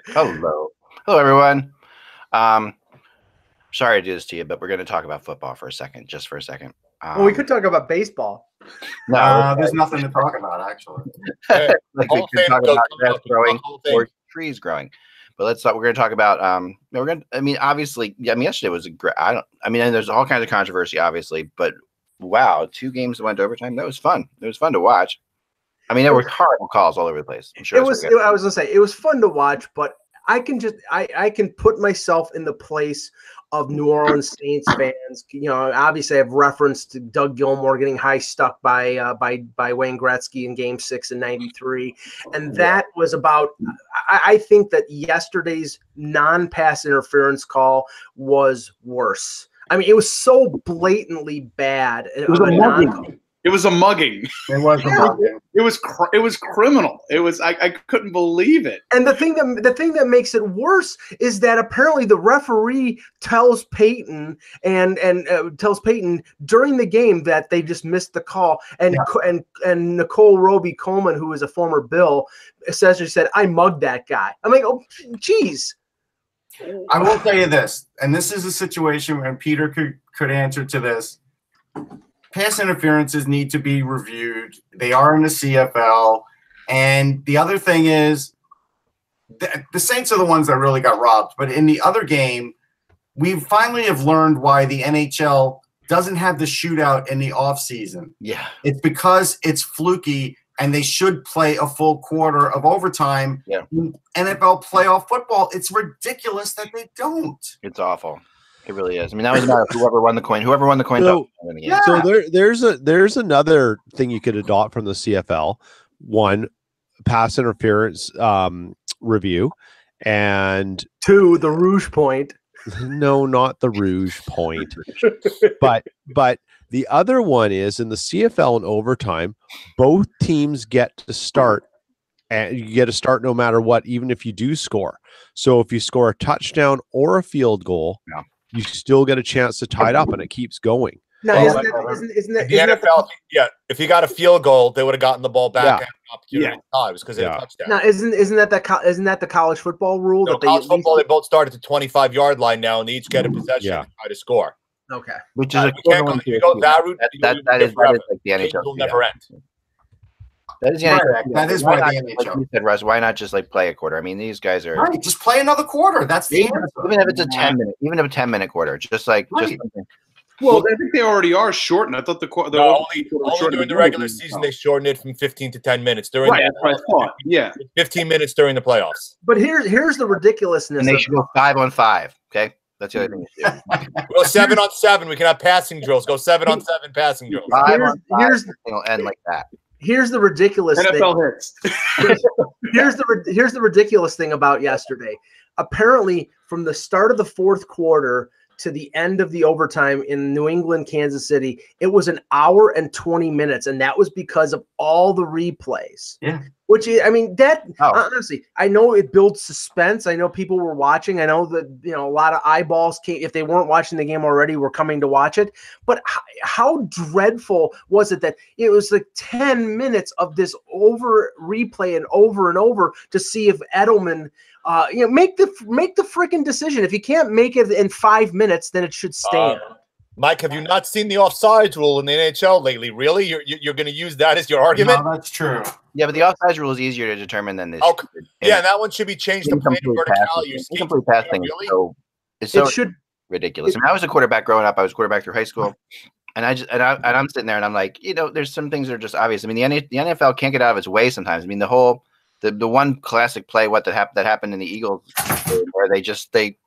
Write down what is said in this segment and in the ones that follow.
Hello, everyone. Sorry to do this to you, but we're going to talk about football for a second, just for a second. Well, we could talk about baseball. No, there's nothing to talk about, actually. Like we could talk about grass growing or trees growing. But let's talk. We're going to talk about. We're going. I mean, obviously, yesterday was a great. And there's all kinds of controversy, obviously, but wow, 2 games that went to overtime. That was fun. It was fun to watch. I mean, there were horrible calls all over the place. I'm sure I was going to say it was fun to watch, but I can put myself in the place of New Orleans Saints fans. Obviously I've referenced Doug Gilmour getting high stuck by Wayne Gretzky in Game 6 in '93, and that was about. I think that yesterday's non-pass interference call was worse. I mean, it was so blatantly bad. It was a mugging. It was a mugging. It was a mugging. It was criminal. It was I couldn't believe it. And the thing that makes it worse is that apparently the referee tells Peyton tells Peyton during the game that they just missed the call, and Nicole Roby Coleman, who is a former Bill, essentially said, "I mugged that guy." I'm like, oh, geez. I will tell you this, and this is a situation when Peter could answer to this. Pass interferences need to be reviewed. They are in the CFL. And the other thing is the Saints are the ones that really got robbed. But in the other game, we finally have learned why the NHL doesn't have the shootout in the offseason. Yeah. It's because it's fluky, and they should play a full quarter of overtime. Yeah. In NFL playoff football, it's ridiculous that they don't. It's awful. It really is. I mean, that was about whoever won the coin. Whoever won the coin. So there's another thing you could adopt from the CFL. One, pass interference review, and 2, the Rouge Point. No, not the Rouge Point. but the other one is in the CFL in overtime, both teams get to start. And you get to start no matter what, even if you do score. So if you score a touchdown or a field goal, you still get a chance to tie it up, and it keeps going. Now, isn't the NFL? If you got a field goal, they would have gotten the ball back and opportunity times because they had a touchdown. Now, isn't that the college football rule? No, college football, they both start at the 25-yard line now, and they each get a possession and try to score. Okay, which is you go that route. That is like the NHL. Will never end. That is the NHL. That is why the NHL. Like you said, Russ, why not just play a quarter? I mean, these guys are right. Just play another quarter. That's the answer. Even if it's a 10-minute quarter, just something. Well, I think they already are shortened. I thought only during the regular season they shortened it from 15 to 10 minutes. During the 15 minutes during the playoffs. But here's the ridiculousness. And they should go 5-on-5. Okay, that's the other thing you should do. Go 7-on-7. We can have passing drills. Go 7-on-7 passing drills. 5-on-5. It'll end like that. Here's the ridiculous NFL thing. Here's the ridiculous thing about yesterday. Apparently, from the start of the fourth quarter to the end of the overtime in New England, Kansas City, it was 1 hour and 20 minutes, and that was because of all the replays. Yeah. Which I mean, honestly, I know it builds suspense. I know people were watching. I know that a lot of eyeballs came, if they weren't watching the game already, were coming to watch it. But how dreadful was it that it was like 10 minutes of this over replay and over to see if Edelman, make the freaking decision. If you can't make it in 5 minutes, then it should stand. Mike, have you not seen the offsides rule in the NHL lately? Really? You're going to use that as your argument? No, that's true. Yeah, but the offsides rule is easier to determine than this. Okay. Yeah, that one should be changed to plane verticality. Incomplete pass thing is so ridiculous. I mean, I was a quarterback growing up. I was a quarterback through high school. And I'm sitting there and I'm like, there's some things that are just obvious. I mean, the NFL can't get out of its way sometimes. I mean, the one classic play that happened in the Eagles where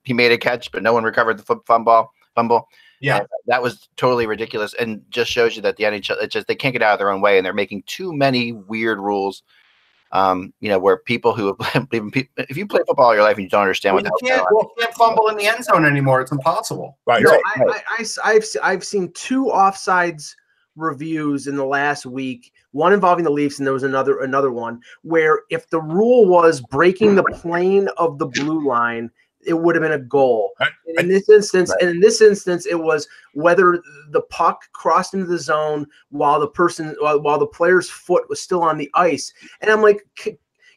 he made a catch, but no one recovered the fumble. Yeah, and that was totally ridiculous, and just shows you that the NHL they can't get out of their own way, and they're making too many weird rules. Where people who if you play football all your life and you don't understand you can't fumble in the end zone anymore. It's impossible. Right. I've seen 2 offsides reviews in the last week, one involving the Leafs, and there was another one where if the rule was breaking the plane of the blue line, it would have been a goal. And in this instance, it was whether the puck crossed into the zone while the player's foot was still on the ice. And I'm like,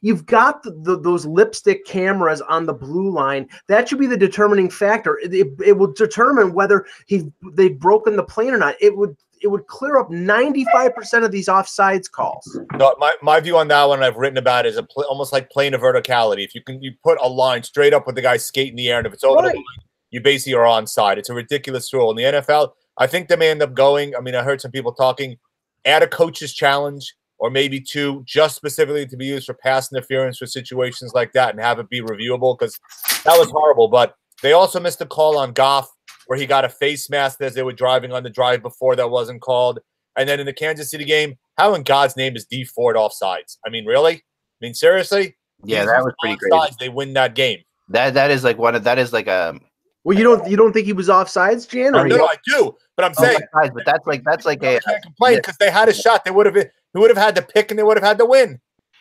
You've got those lipstick cameras on the blue line. That should be the determining factor. It will determine whether they've broken the plane or not. It would clear up 95% of these offsides calls. No, my view on that one I've written about is almost like plane of verticality. If you put a line straight up with the guy skating in the air, and if it's over the line, you basically are onside. It's a ridiculous rule. In the NFL, I think they may end up going. I mean, I heard some people talking, add a coach's challenge or maybe 2 just specifically to be used for pass interference for situations like that and have it be reviewable, because that was horrible. But they also missed a call on Goff where he got a face mask as they were driving on the drive before that wasn't called. And then in the Kansas City game, how in God's name is D Ford offsides? I mean, really? I mean, seriously? Yeah, that was pretty great. They win that game. That is like a. Well, you don't think he was offsides, Jan? No, I do, but I'm saying, but that's like I can't complain because they had a shot. They would have had the pick and they would have had the win.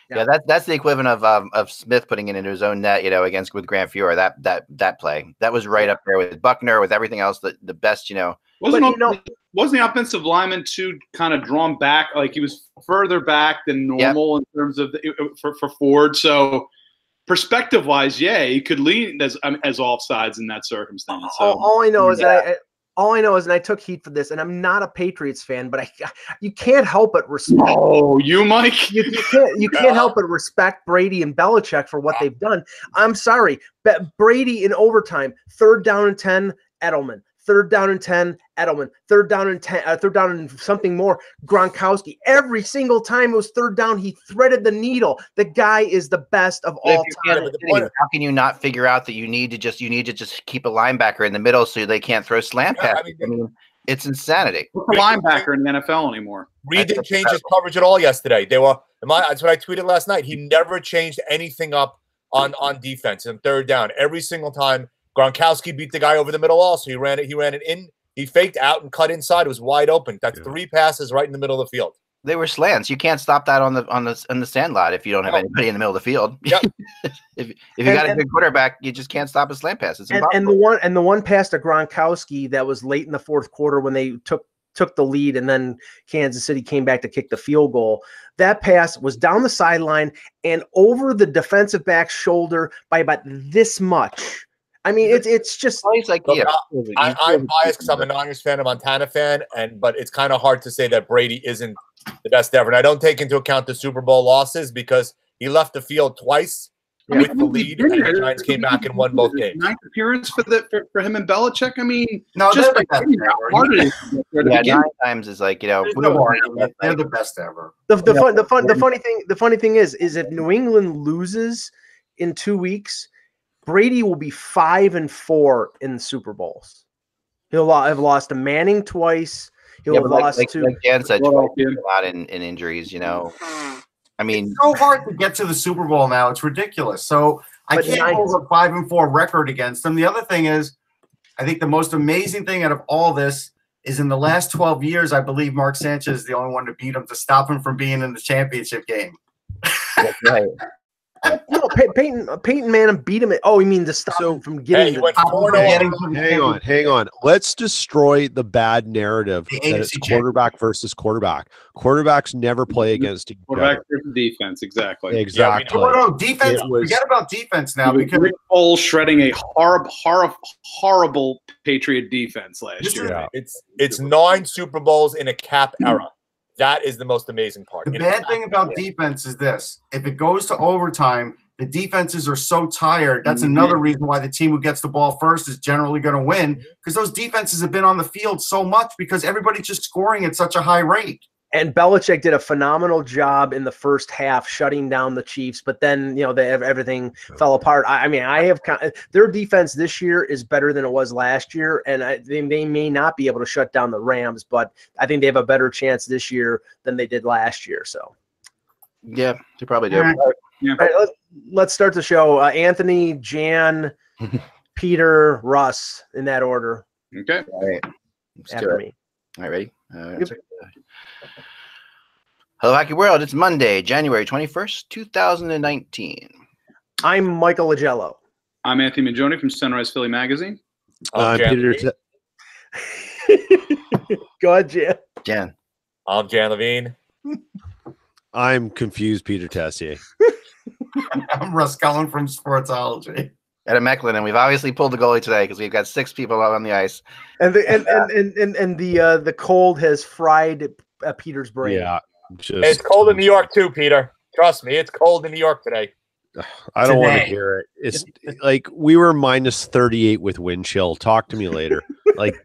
Yeah, that's the equivalent of Smith putting it into his own net, with Grant Fuhrer. That play that was right up there with Buckner, with everything else. The best, Wasn't the offensive lineman too kind of drawn back? Like he was further back than normal in terms of for Ford. So perspective-wise, he could lean as offsides in that circumstance. So. All I know is and I took heat for this, and I'm not a Patriots fan, but you can't help but respect. Oh, you, Mike? You can't help but respect Brady and Belichick for what they've done. I'm sorry, Brady in overtime, 3rd down and 10, Edelman. 3rd down and 10, Edelman. 3rd down and 10, 3rd down and something more, Gronkowski. Every single time it was 3rd down, he threaded the needle. The guy is the best of all time. How can you not figure out that you need to just keep a linebacker in the middle so they can't throw slant passes? I mean, it's insanity. What's a linebacker in the NFL anymore? Reed didn't change his coverage at all yesterday. That's what I tweeted last night. He never changed anything up on defense and 3rd down. Every single time. Gronkowski beat the guy over the middle also. He ran it in. He faked out and cut inside. It was wide open. That's 3 passes right in the middle of the field. They were slants. You can't stop that on the sand lot if you don't have anybody in the middle of the field. Yep. if you got a good quarterback, you just can't stop a slant pass. It's impossible. And the one pass to Gronkowski that was late in the 4th quarter when they took the lead and then Kansas City came back to kick the field goal. That pass was down the sideline and over the defensive back's shoulder by about this much. I mean, it's just like I'm biased because I'm a Niners fan, a Montana fan, but it's kind of hard to say that Brady isn't the best ever. And I don't take into account the Super Bowl losses because he left the field twice with the lead, and the Giants came back and won both games. 9th appearance for him and Belichick. I mean, no, just they're the best ever. 9 times is like they're the best ever. The funny thing is if New England loses in 2 weeks, Brady will be 5-4 in the Super Bowls. He'll have lost to Manning twice. He'll have lost to. Like Dan said, a lot in injuries. I mean, it's so hard to get to the Super Bowl now. It's ridiculous. So I can't hold a 5-4 record against them. The other thing is, I think the most amazing thing out of all this is in the last 12 years, I believe Mark Sanchez is the only one to beat him to stop him from being in the championship game. That's right. No, Peyton Manning beat him. You mean to stop him from getting? Hang on. Let's destroy the bad narrative that it's quarterback versus quarterback. Quarterbacks never play against each other. Quarterback versus defense, exactly. Exactly. No, defense. Forget about defense now because Rick Foles shredding a horrible Patriot defense last year. It's 9 Super Bowls in a cap era. That is the most amazing part. The bad thing about defense is this. If it goes to overtime, the defenses are so tired. That's another reason why the team who gets the ball first is generally going to win, because those defenses have been on the field so much because everybody's just scoring at such a high rate. And Belichick did a phenomenal job in the first half shutting down the Chiefs, but then everything fell apart. I mean, their defense this year is better than it was last year, and they may not be able to shut down the Rams, but I think they have a better chance this year than they did last year. So, yeah, they probably do. All right, let's start the show. Anthony, Jan, Peter, Russ, in that order. Okay. All right. After me. All right, ready? Hello, Hockey World. It's Monday, January 21st, 2019. I'm Michael Agello. I'm Anthony Majoni from Sunrise Philly Magazine. Peter. Go ahead, Jan. I'm Jan Levine. I'm confused, Peter Tessier. I'm Russ Cullen from Sportsology. At a Mecklin, and we've obviously pulled the goalie today because we've got 6 people out on the ice. And the cold has fried Peter's brain. Yeah, it's cold in New York too, Peter. Trust me, it's cold in New York today. I don't want to hear it. It's like we were minus 38 with wind chill. Talk to me later. Like,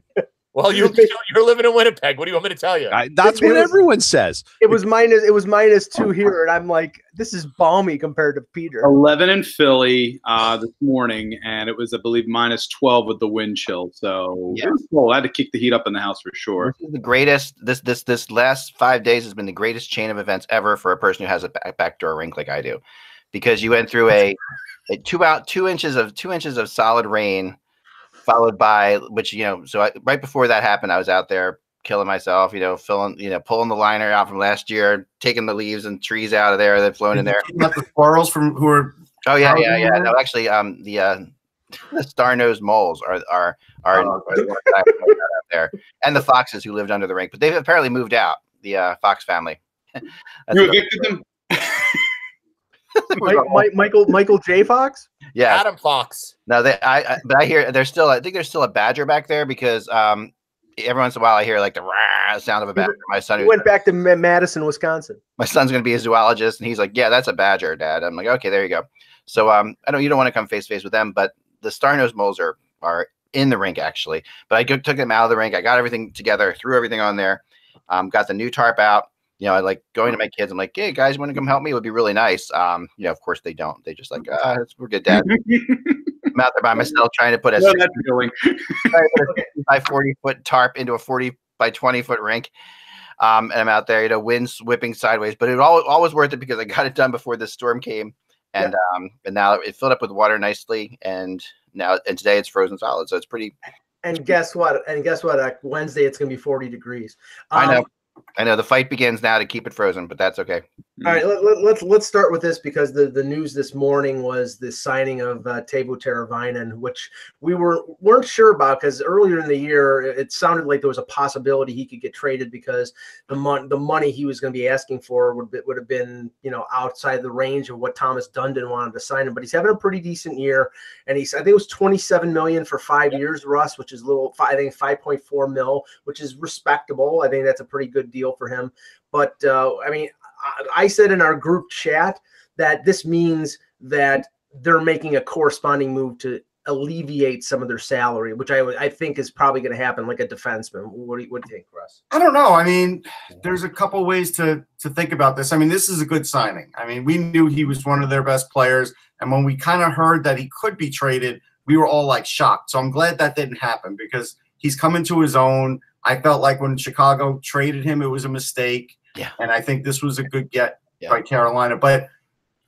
well, you're living in Winnipeg. What do you want me to tell you? That's what everyone says. It was -2 here, and I'm like, this is balmy compared to Peter. 11 in Philly this morning, and it was, I believe, -12 with the wind chill. So it was cold. I had to kick the heat up in the house for sure. This is the greatest. This last 5 days has been the greatest chain of events ever for a person who has a backdoor rink like I do, because you went through a 2 inches of solid rain, followed by which, so right before that happened, I was out there killing myself, pulling the liner out from last year, taking the leaves and trees out of there that flown in there. Got the squirrels from who are. Oh yeah. No, actually, the star-nosed moles are the ones that I put out there, and the foxes who lived under the rink, but they've apparently moved out. The Fox family. You evicted them. Michael J. Fox? Yeah, Adam Fox. No, but I hear I think there's still a badger back there because every once in a while I hear like the rah sound of a badger. My son went back to Madison, Wisconsin. My son's going to be a zoologist, and he's like, "Yeah, that's a badger, Dad." I'm like, "Okay, there you go." So you don't want to come face to face with them, but the star-nosed moles are in the rink actually. But I took them out of the rink. I got everything together, threw everything on there, got the new tarp out. I like going to my kids. I'm like, "Hey guys, want to come help me? It would be really nice." Of course they don't. They just like, "We're good, Dad." I'm out there by myself trying to put a 40-foot tarp into a 40 by 20-foot rink, and I'm out there, winds whipping sideways. But it always worth it because I got it done before this storm came, and now it filled up with water nicely, and today it's frozen solid, so it's pretty. And guess what? Wednesday it's going to be 40 degrees. I know the fight begins now to keep it frozen, but that's okay. All right, let's start with this because the news this morning was the signing of Teuvo Teravainen, which we weren't sure about because earlier in the year it sounded like there was a possibility he could get traded because the money he was going to be asking for would have been outside the range of what Thomas Dundon wanted to sign him. But he's having a pretty decent year, and I think it was $27 million for 5 years, Russ, which is I think 5.4 mil, which is respectable. I think that's a pretty good deal for him. But I said in our group chat that this means that they're making a corresponding move to alleviate some of their salary, which I think is probably going to happen, like a defenseman. What do you think, Russ? I don't know. There's a couple ways to think about this. This is a good signing. We knew he was one of their best players, and when we kind of heard that he could be traded, we were all like shocked. So I'm glad that didn't happen because he's coming to his own. I felt like when Chicago traded him, it was a mistake. Yeah. And I think this was a good get by Carolina. But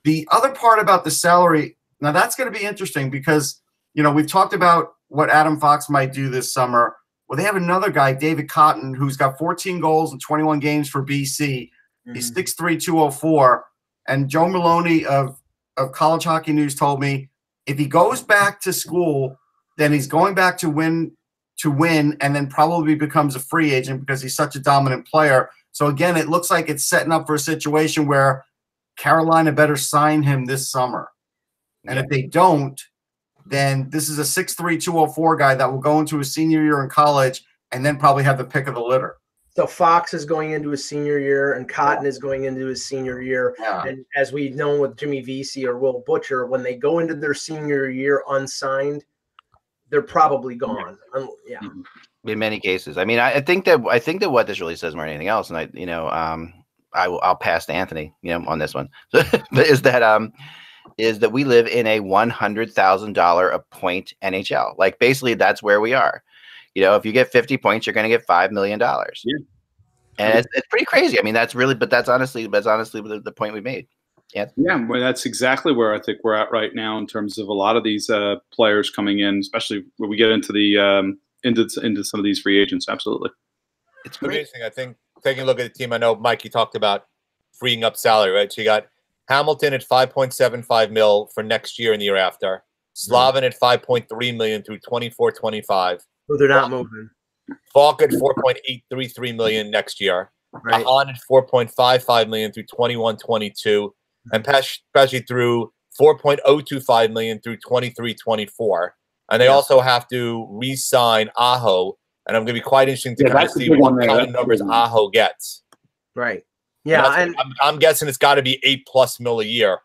the other part about the salary, now that's going to be interesting because, we've talked about what Adam Fox might do this summer. Well, they have another guy, David Cotton, who's got 14 goals in 21 games for BC. Mm-hmm. He's 6'3", 204. And Joe Maloney of College Hockey News told me if he goes back to school, then he's going back to win and then probably becomes a free agent because he's such a dominant player. So again, it looks like it's setting up for a situation where Carolina better sign him this summer. And if they don't, then this is a 6'3", 204 guy that will go into his senior year in college and then probably have the pick of the litter. So Fox is going into his senior year and Cotton is going into his senior year. Yeah. And as we've known with Jimmy Vesey or Will Butcher, when they go into their senior year unsigned, they're probably gone. Yeah. In many cases. I think that what this really says more than anything else, and I'll pass to Anthony, on this one, is that we live in a $100,000 a point NHL. Like basically that's where we are. If you get 50 points, you're going to get $5 million. Yeah. And it's pretty crazy. That's honestly the point we made. Yeah. Yeah. Well, that's exactly where I think we're at right now in terms of a lot of these players coming in, especially when we get into the into some of these free agents. Absolutely. It's amazing. I think taking a look at the team, I know, Mike, you talked about freeing up salary, right? So you got Hamilton at 5.75 mil for next year and the year after. Slavin at 5.3 million through 24-25. So they're not moving. Falk at 4.833 million next year. Right. Ahan at 4.55 million through 21-22. and especially through $4.025 million through 23-24. And they also have to re-sign Aho, and I'm going to be quite interesting to kind of see what kind of numbers Aho gets. Right. Yeah, and I'm guessing it's got to be $8+ million a year.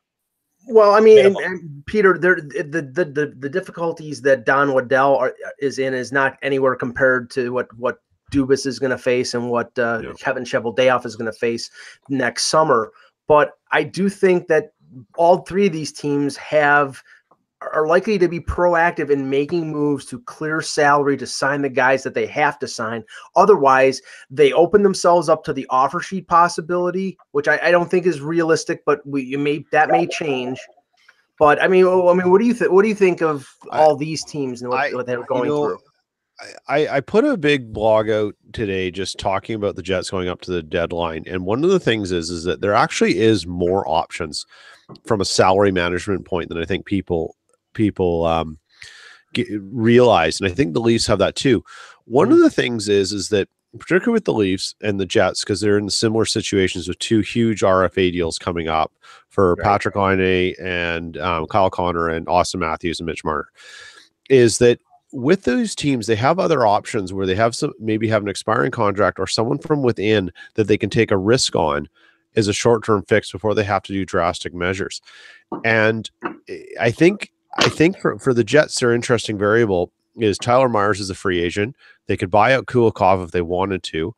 Well, I mean, and Peter, the difficulties that Don Waddell is in is not anywhere compared to what Dubas is going to face and what Kevin Cheveldayoff is going to face next summer. But I do think that all three of these teams are likely to be proactive in making moves to clear salary to sign the guys that they have to sign. Otherwise, they open themselves up to the offer sheet possibility, which I don't think is realistic, but that may change. But I mean, what do you think? What do you think of all these teams and what they're going through? I put a big blog out today just talking about the Jets going up to the deadline, and one of the things is that there actually is more options from a salary management point than I think people realize, and I think the Leafs have that too. One of the things is that particularly with the Leafs and the Jets, because they're in similar situations with two huge RFA deals coming up for Patrick Laine and Kyle Connor and Austin Matthews and Mitch Marner, is that with those teams, they have other options where they have maybe have an expiring contract or someone from within that they can take a risk on as a short-term fix before they have to do drastic measures. And I think for the Jets, their interesting variable is Tyler Myers is a free agent. They could buy out Kulikov if they wanted to.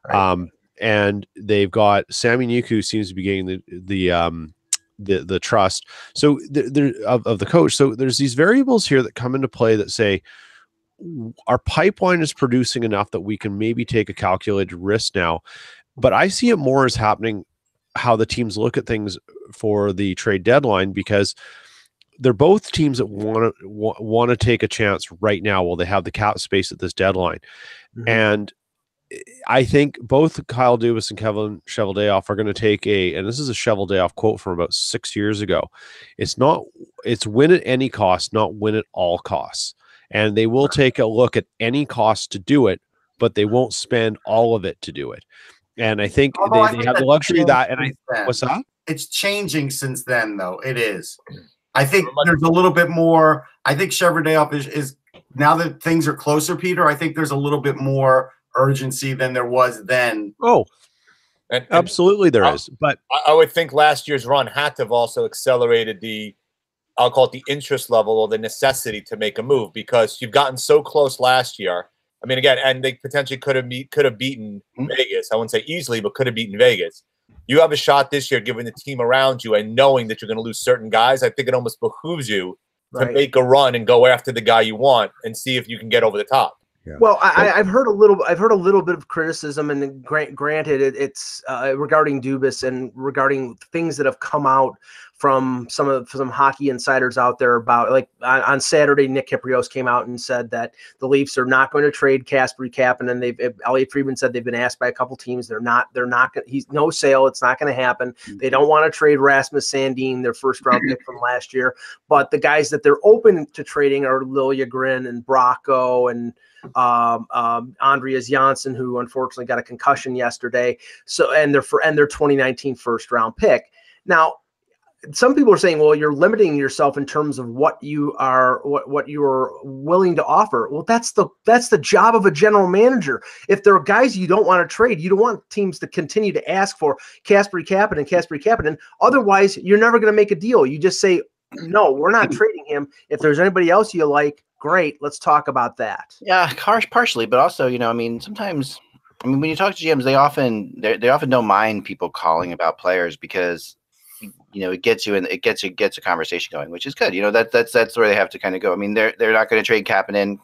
Right. And they've got Sami Niku seems to be getting the trust. So of the coach. So there's these variables here that come into play that say our pipeline is producing enough that we can maybe take a calculated risk now. But I see it more as happening how the teams look at things for the trade deadline, because they're both teams that want to take a chance right now while they have the cap space at this deadline. Mm-hmm. And I think both Kyle Dubas and Kevin Cheveldayoff are going to take and this is a Cheveldayoff quote from about 6 years ago. It's win at any cost, not win at all costs. And they will take a look at any cost to do it, but they won't spend all of it to do it. And I think they have the luxury of that. And what's that? It's changing since then, though. It is. I think there's a little bit more. I think Cheveldayoff is now that things are closer, Peter. I think there's a little bit more urgency than there was then. Oh, and absolutely there is. But I would think last year's run had to have also accelerated I'll call it the interest level or the necessity to make a move, because you've gotten so close last year. I mean, again, and they potentially could have beaten Vegas. I wouldn't say easily, but could have beaten Vegas. You have a shot this year, given the team around you and knowing that you're going to lose certain guys. I think it almost behooves you to make a run and go after the guy you want and see if you can get over the top. Yeah. Well, I've heard a little bit of criticism, and granted, it's regarding Dubas and regarding things that have come out from some hockey insiders out there about, like on Saturday, Nick Kypreos came out and said that the Leafs are not going to trade Kasperi Kapanen. And Elliot Friedman said they've been asked by a couple teams. They're not. He's no sale. It's not going to happen. They don't want to trade Rasmus Sandin, their first round pick from last year. But the guys that they're open to trading are Liljegren and Bracco and Andreas Janssen, who unfortunately got a concussion yesterday. So and their 2019 first round pick. Now, some people are saying, well, you're limiting yourself in terms of what you are willing to offer. Well, that's the job of a general manager. If there are guys you don't want to trade, you don't want teams to continue to ask for Kasperi Kapanen. Otherwise, you're never going to make a deal. You just say, no, we're not trading him. If there's anybody else you like, great, let's talk about that. Yeah, partially, but also, sometimes, when you talk to GMs, they often don't mind people calling about players because, it gets a conversation going, which is good. That's where they have to kind of go. I mean, they're not going to trade Kapanen.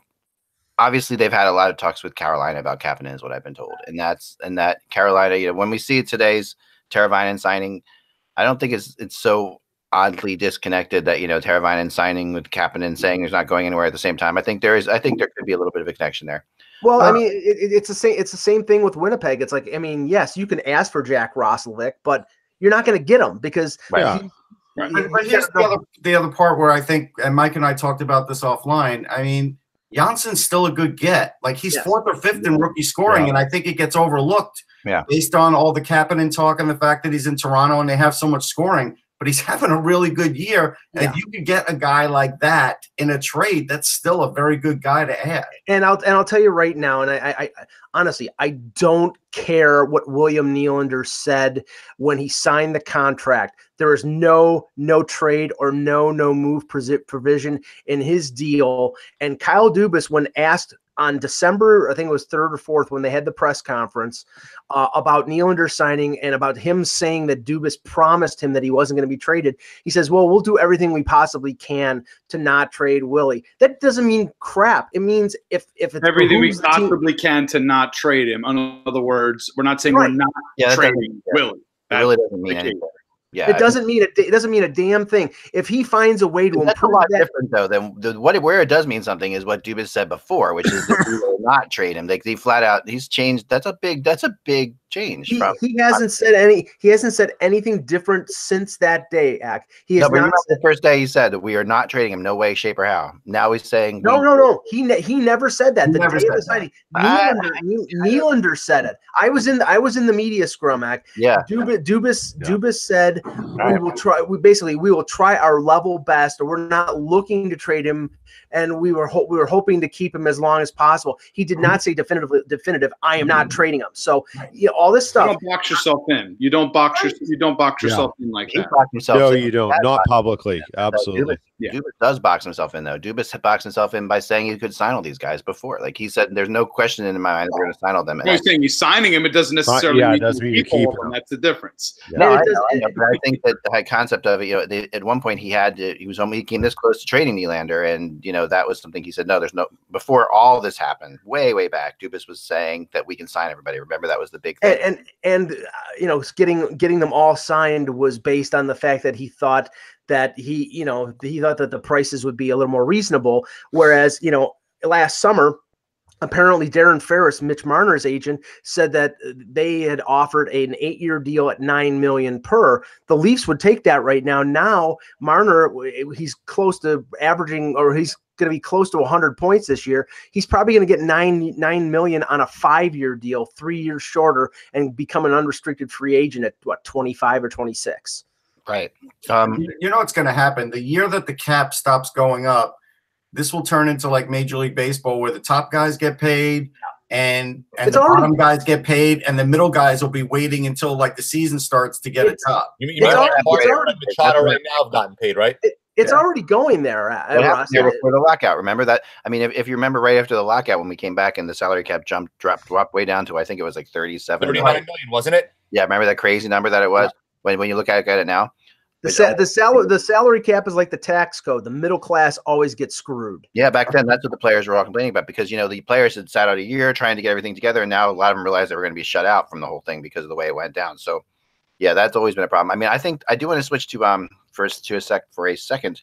Obviously, they've had a lot of talks with Carolina about Kapanen, is what I've been told, and that Carolina, when we see today's Teravainen signing, I don't think it's so oddly disconnected that Teravainen signing with Kapanen saying he's not going anywhere at the same time. I think there could be a little bit of a connection there. Well, I mean, it's the same thing with Winnipeg. It's like, I mean, yes, you can ask for Jack Roslovic, but you're not going to get him because. But here's the other part where I think, and Mike and I talked about this offline. I mean, Janssen's still a good get. Like, he's fourth or fifth in rookie scoring, and I think it gets overlooked based on all the Kapanen talk and the fact that he's in Toronto and they have so much scoring. but he's having a really good year. And if you could get a guy like that in a trade, that's still a very good guy to add. And I'll tell you right now, and I honestly, I don't care what William Nylander said when he signed the contract. There is no trade or no move provision in his deal. And Kyle Dubas, when asked on December, I think it was 3rd or 4th, when they had the press conference about Nylander signing and about him saying that Dubas promised him that he wasn't going to be traded, he says, well, we'll do everything we possibly can to not trade Willie. That doesn't mean crap. It means if it's everything we possibly can to not trade him. In other words, we're not saying we're not trading Willie. It really doesn't mean anything. Yeah, it doesn't mean a damn thing. If he finds a way to improve, that's a lot different though than where it does mean something is what Dubas said before, which is that we will not trade him. Like, they flat out, he's changed. That's a big change. He hasn't said anything different since that day. He has not said, the first day he said that we are not trading him, no way, shape, or how. Now he's saying no. He never said that. The day of the signing, Nylander said it. I was in the media scrum, Ack. Yeah. Dubas said we will try our level best, or we're not looking to trade him, and we were hoping to keep him as long as possible. He did not say definitive. I am not trading him. So all this stuff. You don't box yourself in. You don't box yourself in like that. No, you don't. Not publicly. Absolutely. Dubas does box himself in though. Dubas boxed himself in by saying he could sign all these guys before. Like he said, there's no question in my mind that we're going to sign all them. You're saying he's signing him. It doesn't necessarily mean you keep him. That's the difference. Yeah. No, I know, but I think that the concept of it, at one point he came this close to trading Nylander, and that was something he said. No, there's no. Before all this happened, way back, Dubas was saying that we can sign everybody. Remember, that was the big thing. And getting them all signed was based on the fact that he thought that he thought that the prices would be a little more reasonable. Whereas, last summer, apparently Darren Ferris, Mitch Marner's agent, said that they had offered an 8-year deal at $9 million per. The Leafs would take that right now. Now Marner, he's close to averaging, or he's going to be close to 100 points this year. He's probably going to get $9 million on a 5-year deal, 3 years shorter, and become an unrestricted free agent at 25 or 26. Right. What's going to happen? The year that the cap stops going up, this will turn into like Major League Baseball, where the top guys get paid and the bottom guys get paid, and the middle guys will be waiting until like the season starts to get a top. You mean Machado right now have gotten paid, right? It's already going there. Before the lockout. Remember that? I mean, if you remember right after the lockout, when we came back and the salary cap dropped way down to, I think it was like 39 million, wasn't it? Yeah, remember that crazy number that it was? Yeah. When you look at it now. The salary cap is like the tax code. The middle class always gets screwed. Yeah, back then that's what the players were all complaining about, because the players had sat out a year trying to get everything together, and now a lot of them realized they were going to be shut out from the whole thing because of the way it went down. So, yeah, that's always been a problem. I mean, I think I do want to switch to for a second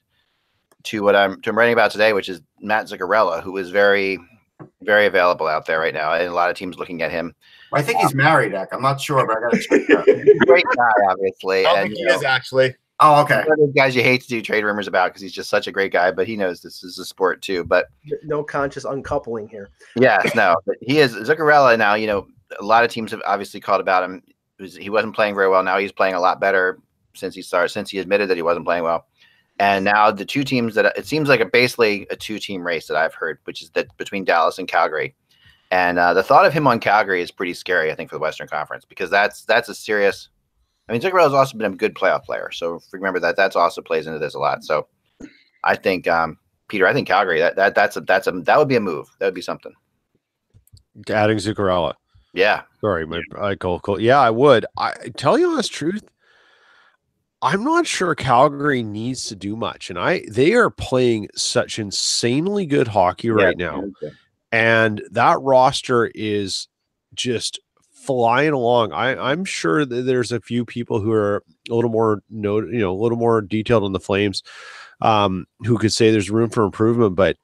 to what I'm writing about today, which is Matt Zuccarello, who is very, very available out there right now, and a lot of teams looking at him. I think he's married, Eck. I'm not sure, but I got to check that. Great guy, obviously. I think he is actually. Oh, okay. One of those guys you hate to do trade rumors about because he's just such a great guy, but he knows this is a sport too. But no conscious uncoupling here. Yes, no, but he is Zuccarello now. A lot of teams have obviously called about him. He wasn't playing very well. Now he's playing a lot better since he admitted that he wasn't playing well. And now the two teams that it seems like basically a 2-team race that I've heard, which is that between Dallas and Calgary. And the thought of him on Calgary is pretty scary, I think, for the Western Conference, because that's a serious. I mean, Zuccarello's also been a good playoff player, so remember that's also plays into this a lot. So I think Peter, I think Calgary that would be a move. That would be something. Adding Zuccarello. Yeah. Sorry, cool. Yeah, I would. I tell you honest truth, I'm not sure Calgary needs to do much, and they are playing such insanely good hockey right now, and that roster is just flying along. I'm sure that there's a few people who are a little more a little more detailed on the Flames, who could say there's room for improvement, but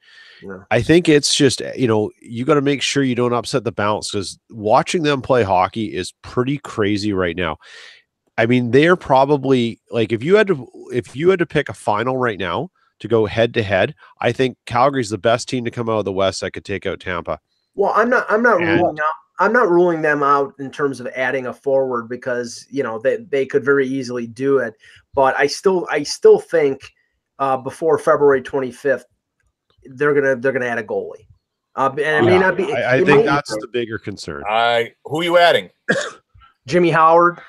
I think it's just, you got to make sure you don't upset the balance, because watching them play hockey is pretty crazy right now. I mean, they're probably like, if you had to pick a final right now to go head to head, I think Calgary's the best team to come out of the West that could take out Tampa. Well, I'm not ruling out. I'm not ruling them out in terms of adding a forward because they could very easily do it. But I still think before February 25th they're gonna add a goalie. And it may not be. I think that's the bigger concern. Who are you adding? Jimmy Howard.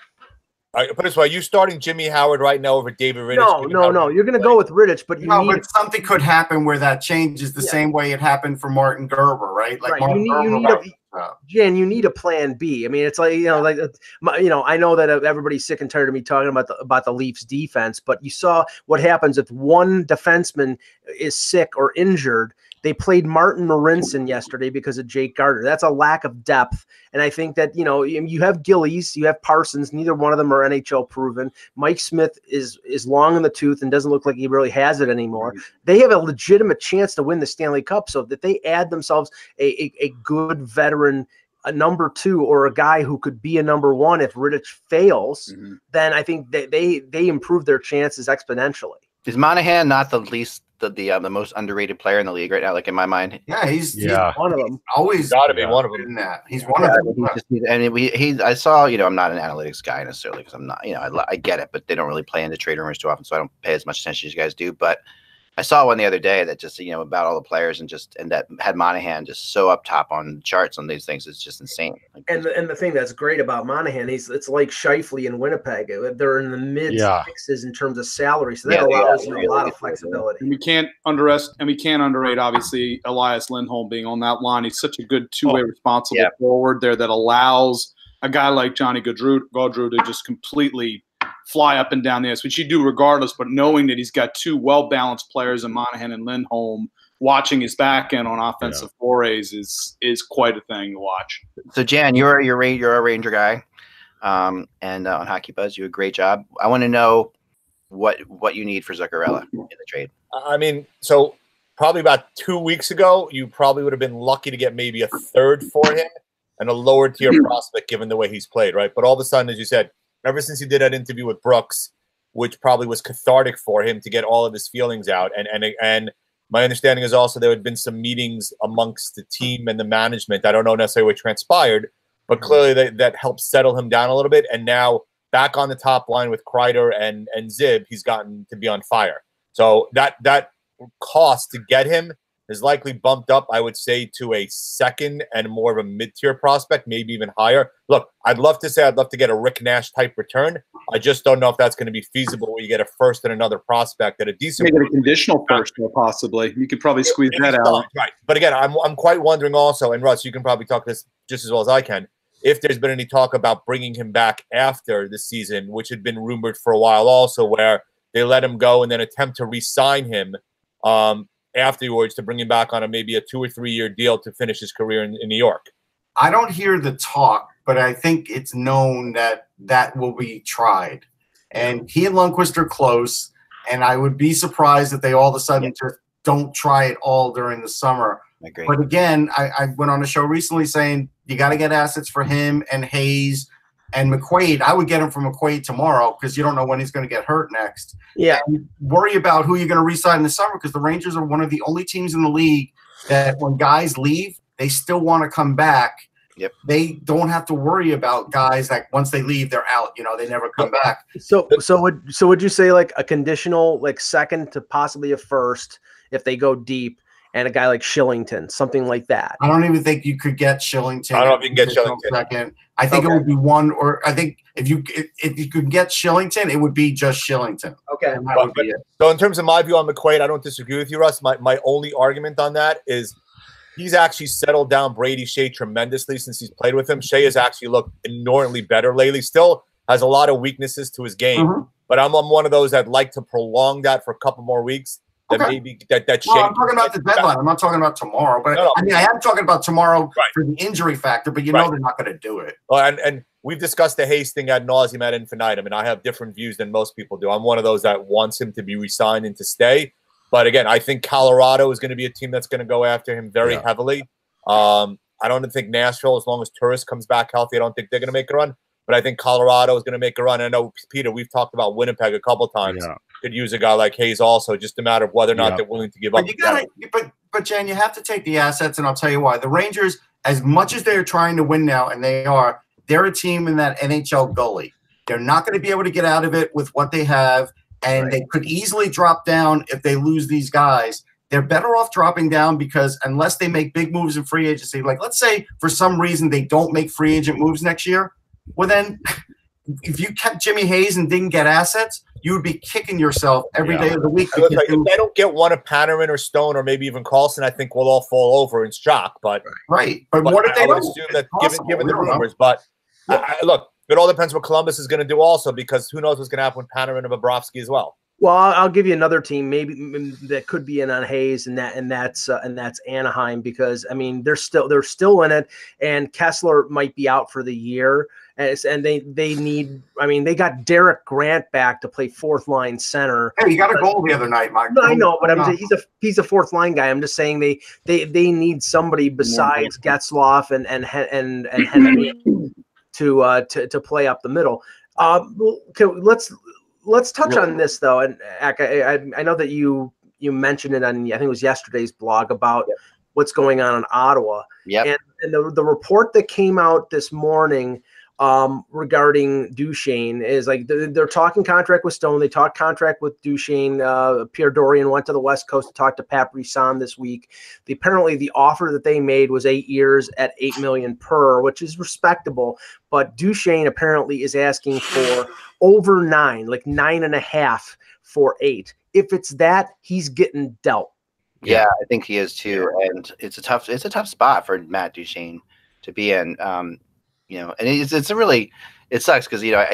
Put it this way: are you starting Jimmy Howard right now over David Rittich? No. You're going to go with Rittich, but but something could happen where that changes the same way it happened for Martin Gerber, right? Like you need a plan B. I mean, it's like I know that everybody's sick and tired of me talking about the Leafs defense, but you saw what happens if one defenseman is sick or injured. They played Martin Marincin yesterday because of Jake Gardner. That's a lack of depth. And I think that, you have Gillies, you have Parsons. Neither one of them are NHL proven. Mike Smith is long in the tooth and doesn't look like he really has it anymore. They have a legitimate chance to win the Stanley Cup. So that they add themselves a good veteran, a number 2, or a guy who could be a number 1 if Rittich fails, then I think they improve their chances exponentially. Is Monahan not the most underrated player in the league right now? Like in my mind, he's one of them. Always got to be one of them. In that. He's one of them. I saw. I'm not an analytics guy necessarily because I'm not. I get it, but they don't really play into trade rumors too often, so I don't pay as much attention as you guys do. But I saw one the other day that just about all the players and that had Monahan just so up top on charts on these things. It's just insane. And the thing that's great about Monahan, it's like Scheifele in Winnipeg. They're in the mid sixes in terms of salary, so that allows you a lot of flexibility. And we can't underrate obviously Elias Lindholm being on that line. He's such a good two-way responsible forward there that allows a guy like Johnny Gaudreau to just completely fly up and down the ice, which you do regardless, but knowing that he's got two well-balanced players in Monahan and Lindholm, watching his back end on offensive forays is quite a thing to watch. So Jan, you're a Ranger guy, and on Hockey Buzz, you do a great job. I want to know what you need for Zuccarello in the trade. I mean, so probably about 2 weeks ago, you probably would have been lucky to get maybe a third for him and a lower tier prospect given the way he's played, right? But all of a sudden, as you said, ever since he did that interview with Brooks, which probably was cathartic for him to get all of his feelings out. And my understanding is also there had been some meetings amongst the team and the management. I don't know necessarily what transpired, but clearly that helped settle him down a little bit. And now back on the top line with Kreider and Zib, he's gotten to be on fire. So that cost to get him is likely bumped up, I would say, to a second and more of a mid-tier prospect, maybe even higher. Look, I'd love to get a Rick Nash type return. I just don't know if that's going to be feasible where you get a first and another prospect at a decent. Maybe a conditional first, possibly. You could probably squeeze that out. Right. But again, I'm quite wondering also, and Russ, you can probably talk this just as well as I can, if there's been any talk about bringing him back after the season, which had been rumored for a while also, where they let him go and then attempt to re-sign him afterwards to bring him back on maybe a 2 or 3 year deal to finish his career in New York. I don't hear the talk, but I think it's known that will be tried. And he and Lundqvist are close, and I would be surprised if they all of a sudden just don't try it all during the summer. But again, I went on a show recently saying you got to get assets for him and Hayes and McQuaid. I would get him from McQuaid tomorrow because you don't know when he's going to get hurt next. Yeah. And worry about who you're going to re-sign in the summer because the Rangers are one of the only teams in the league that when guys leave, they still want to come back. Yep. They don't have to worry about guys that once they leave, they're out. They never come back. So would you say like a conditional, like second to possibly a first if they go deep, and a guy like Shillington, something like that? I don't even think you could get Shillington. I don't know if you can get Shillington. Second. I think it would be one, or I think if you could get Shillington, it would be just Shillington. Okay. So in terms of my view on McQuaid, I don't disagree with you, Russ. My only argument on that is he's actually settled down Brady Shea tremendously since he's played with him. Shea has actually looked inordinately better lately. Still has a lot of weaknesses to his game, but I'm one of those that like to prolong that for a couple more weeks. That maybe that Shea. Well, I'm talking about the deadline. I'm not talking about tomorrow. But I mean, I am talking about tomorrow for the injury factor. But know they're not going to do it. Well, and we've discussed the Hayes thing ad nauseum ad infinitum, and I have different views than most people do. I'm one of those that wants him to be re-signed and to stay. But again, I think Colorado is going to be a team that's going to go after him very heavily. I don't think Nashville, as long as Turris comes back healthy, I don't think they're going to make a run. But I think Colorado is going to make a run. I know, Peter, we've talked about Winnipeg a couple times. Could use a guy like Hayes also, just a matter of whether or not they're willing to give up. Jen, you have to take the assets, and I'll tell you why. The Rangers, as much as they're trying to win now, and they're a team in that NHL gully. They're not going to be able to get out of it with what they have, and they could easily drop down if they lose these guys. They're better off dropping down because unless they make big moves in free agency, like let's say for some reason they don't make free agent moves next year, well then if you kept Jimmy Hayes and didn't get assets, you would be kicking yourself every day of the week. If they don't get one of Panarin or Stone or maybe even Carlson, I think we'll all fall over in shock. But but what if they don't? Assume that given the rumors, but look, it all depends what Columbus is going to do also, because who knows what's going to happen with Panarin and Bobrovsky as well. Well, I'll give you another team maybe that could be in on Hayes, and that's Anaheim, because I mean they're still in it, and Kessler might be out for the year, and they need. I mean, they got Derek Grant back to play fourth line center. Hey, you got a goal the other night, Mike. No, I know, but he's a fourth line guy. I'm just saying they need somebody besides Getzlaf and Henry to play up the middle. Let's touch on this though, and I know that you mentioned it on, I think it was yesterday's blog, about what's going on in Ottawa. Yeah, and the report that came out this morning regarding Duchesne is like they're talking contract with Stone. They talked contract with Duchesne. Pierre Dorian went to the West Coast to talk to Pat Brisson this week. Apparently the offer that they made was 8 years at $8 million per, which is respectable. But Duchesne apparently is asking for over 9, like 9.5 for 8. If it's that, he's getting dealt. Yeah, I think he is too. And it's a tough spot for Matt Duchesne to be in. You know, and it sucks because, you know,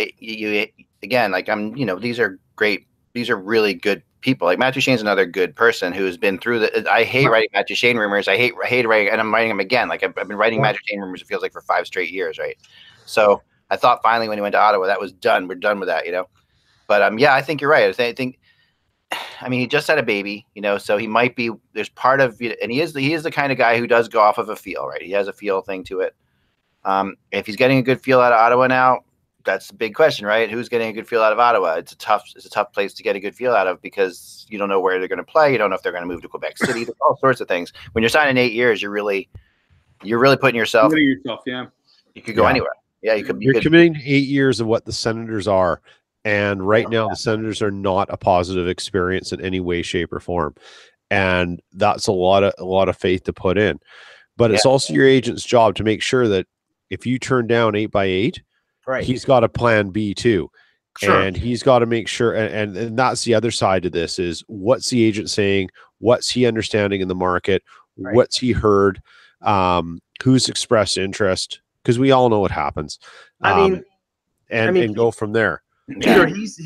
again, like these are great, these are really good people. Like Matt Duchesne's another good person who's been through I hate writing Matt Duchesne rumors. I hate writing, and I'm writing them again. Like I've been writing Matt Duchesne rumors, it feels like, for 5 straight years, right? So I thought finally when he went to Ottawa, that was done. We're done with that, you know. But yeah, I think you're right. I mean, he just had a baby, you know, so he might be. There's part of, and he is the kind of guy who does go off of a feel, right? He has a feel thing to it. If he's getting a good feel out of Ottawa now, that's the big question, right? Who's getting a good feel out of Ottawa? It's a tough place to get a good feel out of, because you don't know where they're going to play. You don't know if they're going to move to Quebec City. There's all sorts of things. When you're signing 8 years, you're really putting yourself. Yeah. You could go anywhere. Yeah, You're committing to 8 years of what the Senators are, and right now the Senators are not a positive experience in any way, shape, or form, and that's a lot of faith to put in. But it's also your agent's job to make sure that if you turn down 8x8, right, he's got a plan B too. Sure. And he's got to make sure, and that's the other side of this, is what's the agent saying? What's he understanding in the market? Right. What's he heard? Who's expressed interest? Because we all know what happens. And go from there. Peter, he's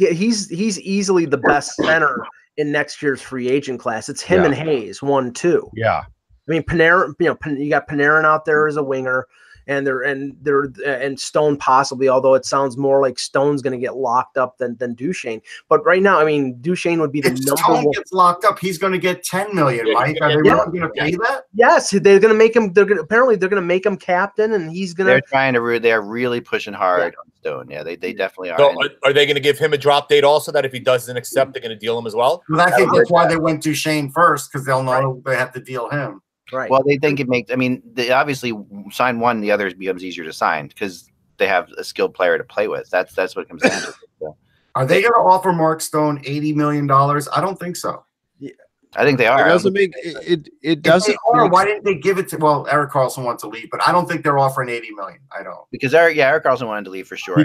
easily the best center in next year's free agent class. It's him and Hayes, 1-2. Yeah. I mean, Panarin, you got Panarin out there as a winger, and Stone possibly, although it sounds more like Stone's going to get locked up than Duchesne. But right now, I mean, Duchesne would be the number Stone one. Gets locked up, he's going to get $10 million, Mike. Are they really going to pay that? Yes, they're going to make him. Apparently, they're going to make him captain, and he's going to. They're really pushing hard on Stone. Yeah, they definitely are. So are they going to give him a drop date also, that if he doesn't accept, they're going to deal him as well? Well, I think that's why they went Duchesne first, because they'll know they have to deal him. Right. Well, they think it makes. I mean, they obviously sign one, the other becomes easier to sign because they have a skilled player to play with. That's what it comes down to. So. Are they going to offer Mark Stone $80 million? I don't think so. Yeah. I think they are. It doesn't make it. It doesn't. Why didn't they give it to? Well, Erik Karlsson wants to leave, but I don't think they're offering $80 million. I don't. Because Erik Karlsson wanted to leave for sure.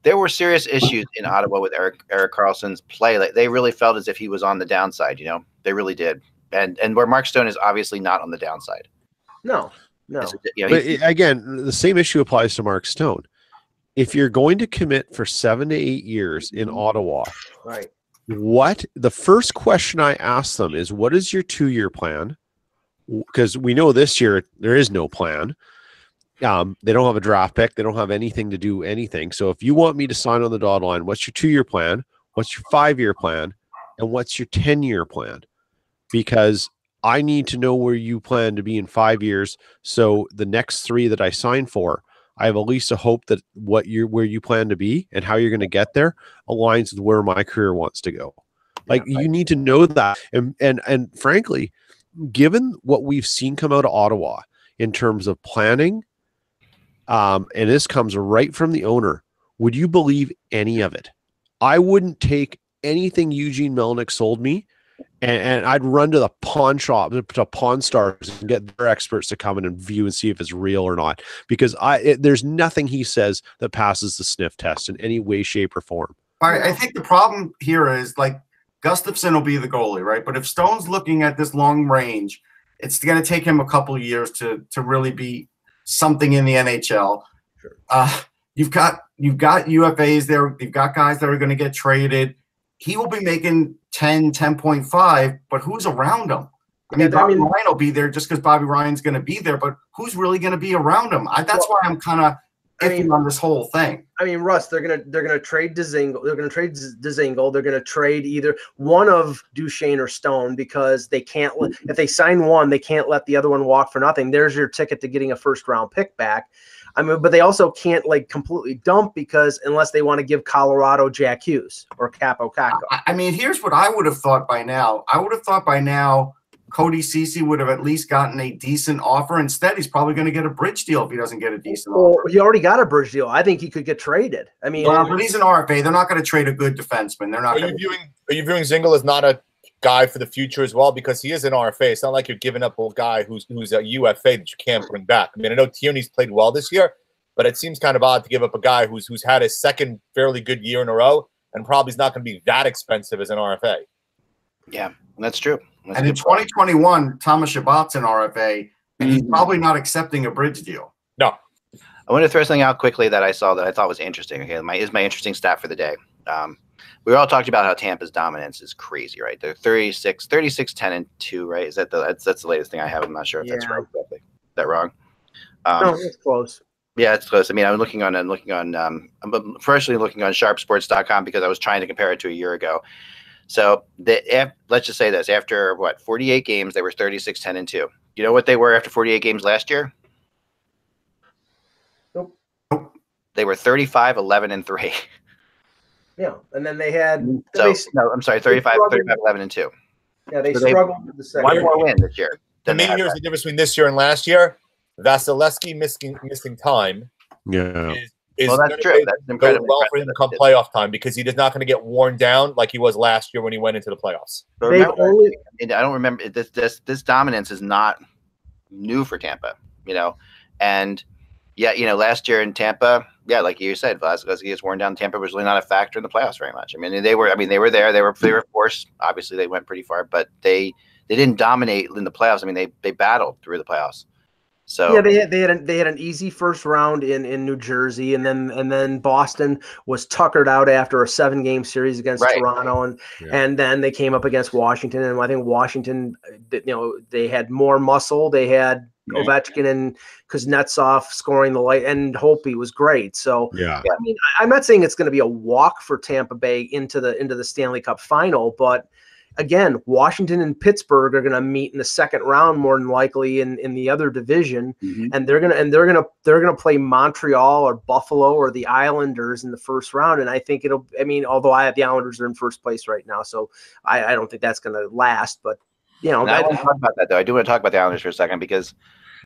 There were serious issues in Ottawa with Erik Karlsson's play. Like, they really felt as if he was on the downside. You know, they really did. And where Mark Stone is obviously not on the downside. No. But again, the same issue applies to Mark Stone. If you're going to commit for 7 to 8 years in Ottawa, right? The first question I ask them is, what is your 2-year plan? Because we know this year there is no plan. They don't have a draft pick. They don't have anything to do anything. So if you want me to sign on the dotted line, what's your 2-year plan? What's your 5-year plan? And what's your 10-year plan? Because I need to know where you plan to be in 5 years. So the next 3 that I sign for, I have at least a hope that where you plan to be and how you're going to get there aligns with where my career wants to go. Like, you need to know that. And frankly, given what we've seen come out of Ottawa in terms of planning, and this comes right from the owner, would you believe any of it? I wouldn't take anything Eugene Melnyk sold me, and I'd run to the pawn shop, to Pawn Stars, and get their experts to come in and view and see if it's real or not. Because there's nothing he says that passes the sniff test in any way, shape, or form. All right, I think the problem here is, like, Gustafsson will be the goalie, right? But if Stone's looking at this long range, it's going to take him a couple of years to really be something in the NHL. Sure. You've got UFAs there. You've got guys that are going to get traded. He will be making 10.5, but who's around him? I mean, Bobby Ryan will be there just because Bobby Ryan's going to be there, but who's really going to be around him? That's why I'm kind of iffy on this whole thing. I mean, Russ, they're gonna trade Dzingel. They're gonna trade Dzingel. They're gonna trade either one of Duchesne or Stone, because they can't. If they sign one, they can't let the other one walk for nothing. There's your ticket to getting a first-round pick back. I mean, but they also can't like completely dump, because unless they want to give Colorado Jack Hughes or Capo Caco. I mean, here's what I would have thought by now. I would have thought by now Cody Ceci would have at least gotten a decent offer. Instead, he's probably going to get a bridge deal if he doesn't get a decent offer. He already got a bridge deal. I think he could get traded. I mean, but he's an RFA. They're not going to trade a good defenseman. They're not. Are you viewing Dzingel as not a guy for the future as well? Because he is an RFA. It's not like you're giving up a guy who's a UFA that you can't bring back. I mean, I know Tierney's played well this year, but it seems kind of odd to give up a guy who's had his second fairly good year in a row, and probably is not going to be that expensive as an RFA. Yeah, that's true. That's and in 2021, Thomas Chabot's an RFA, and he's probably not accepting a bridge deal. No. I want to throw something out quickly that I saw that I thought was interesting. Okay, my interesting stat for the day. We all talked about how Tampa's dominance is crazy, right? They're 36, 10-2, right? Is that that's the latest thing I have? I'm not sure if that's right. Exactly. Is that wrong? No, it's close. Yeah, it's close. I mean, I'm firstly looking on sharpsports.com because I was trying to compare it to a year ago. So let's just say this: after 48 games, they were 36, 10-2. You know what they were after 48 games last year? Nope. They were 35, 11-3. Yeah, and then they had. I'm sorry, 35, 11-2. Yeah, they struggled with the second. One more win this year. To me, here's the difference between this year and last year. Vasilevsky missing time. Yeah. Well, that's true. That's incredible. Well for him to come playoff time, because he is not going to get worn down like he was last year when he went into the playoffs. But I don't remember this dominance is not new for Tampa, and last year in Tampa, like you said, Vasilevsky gets worn down. Tampa was really not a factor in the playoffs very much. I mean, they were there. They were forced. Obviously, they went pretty far, but they didn't dominate in the playoffs. I mean, they battled through the playoffs. So yeah, they had an easy first round in New Jersey, and then Boston was tuckered out after a 7-game series against Toronto, and then they came up against Washington, and I think Washington, they had more muscle. They had Ovechkin and Kuznetsov scoring the light, and Holtby was great. So I mean, I'm not saying it's going to be a walk for Tampa Bay into the Stanley Cup final, but again, Washington and Pittsburgh are going to meet in the second round more than likely in the other division, and they're gonna play Montreal or Buffalo or the Islanders in the first round. And I think although the Islanders are in first place right now, so I don't think that's going to last. But I want to talk about that though. I do want to talk about the Islanders for a second because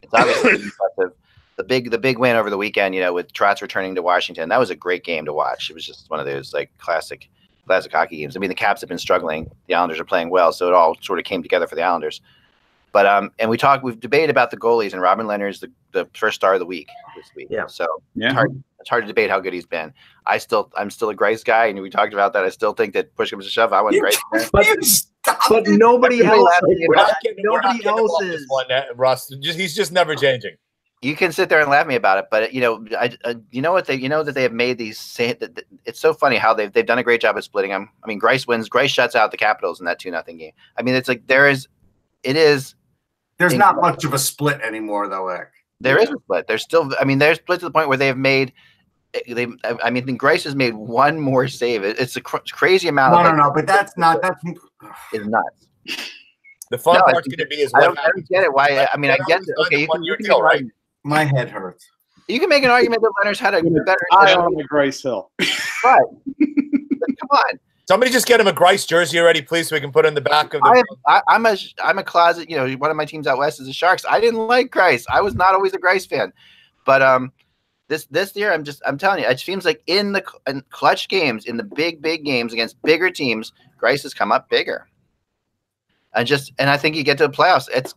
it's obviously impressive. The big win over the weekend, with Trotz returning to Washington, that was a great game to watch. It was just one of those like classic hockey games. I mean, the Caps have been struggling. The Islanders are playing well, so it all sort of came together for the Islanders. But and we've debated about the goalies, and Robin Leonard's the first star of the week this week. Yeah. So it's hard to debate how good he's been. I'm still a Grice guy, and we talked about that. I still think that push comes to shove, I want Grice. But nobody else. Nobody else is. Russ, he's just never changing. You can sit there and laugh at me about it, but that they have made these. It's so funny how they've done a great job of splitting them. I mean, Grice wins. Grice shuts out the Capitals in that 2-0 game. I mean, it's like there's not much of a split anymore, though, Eck. There is a split. There's still. I mean, they're split to the point where they have made. I mean, Grice has made one more save. It's a crazy amount. No, but that's not. It's nuts. The fun part's going to be is what I don't get it. Why? I mean, I get it. Okay, you can right? My head hurts. You can make an argument that Leonard's had a better. I on the Grace Hill. Right. Come on. Somebody just get him a Grice jersey already, please, so we can put it in the back of the. I'm a closet. You know, one of my teams out west is the Sharks. I didn't like Grice. I was not always a Grice fan, but this year I'm telling you, it seems like in clutch games, in the big games against bigger teams, Grice has come up bigger. And I think you get to the playoffs, it's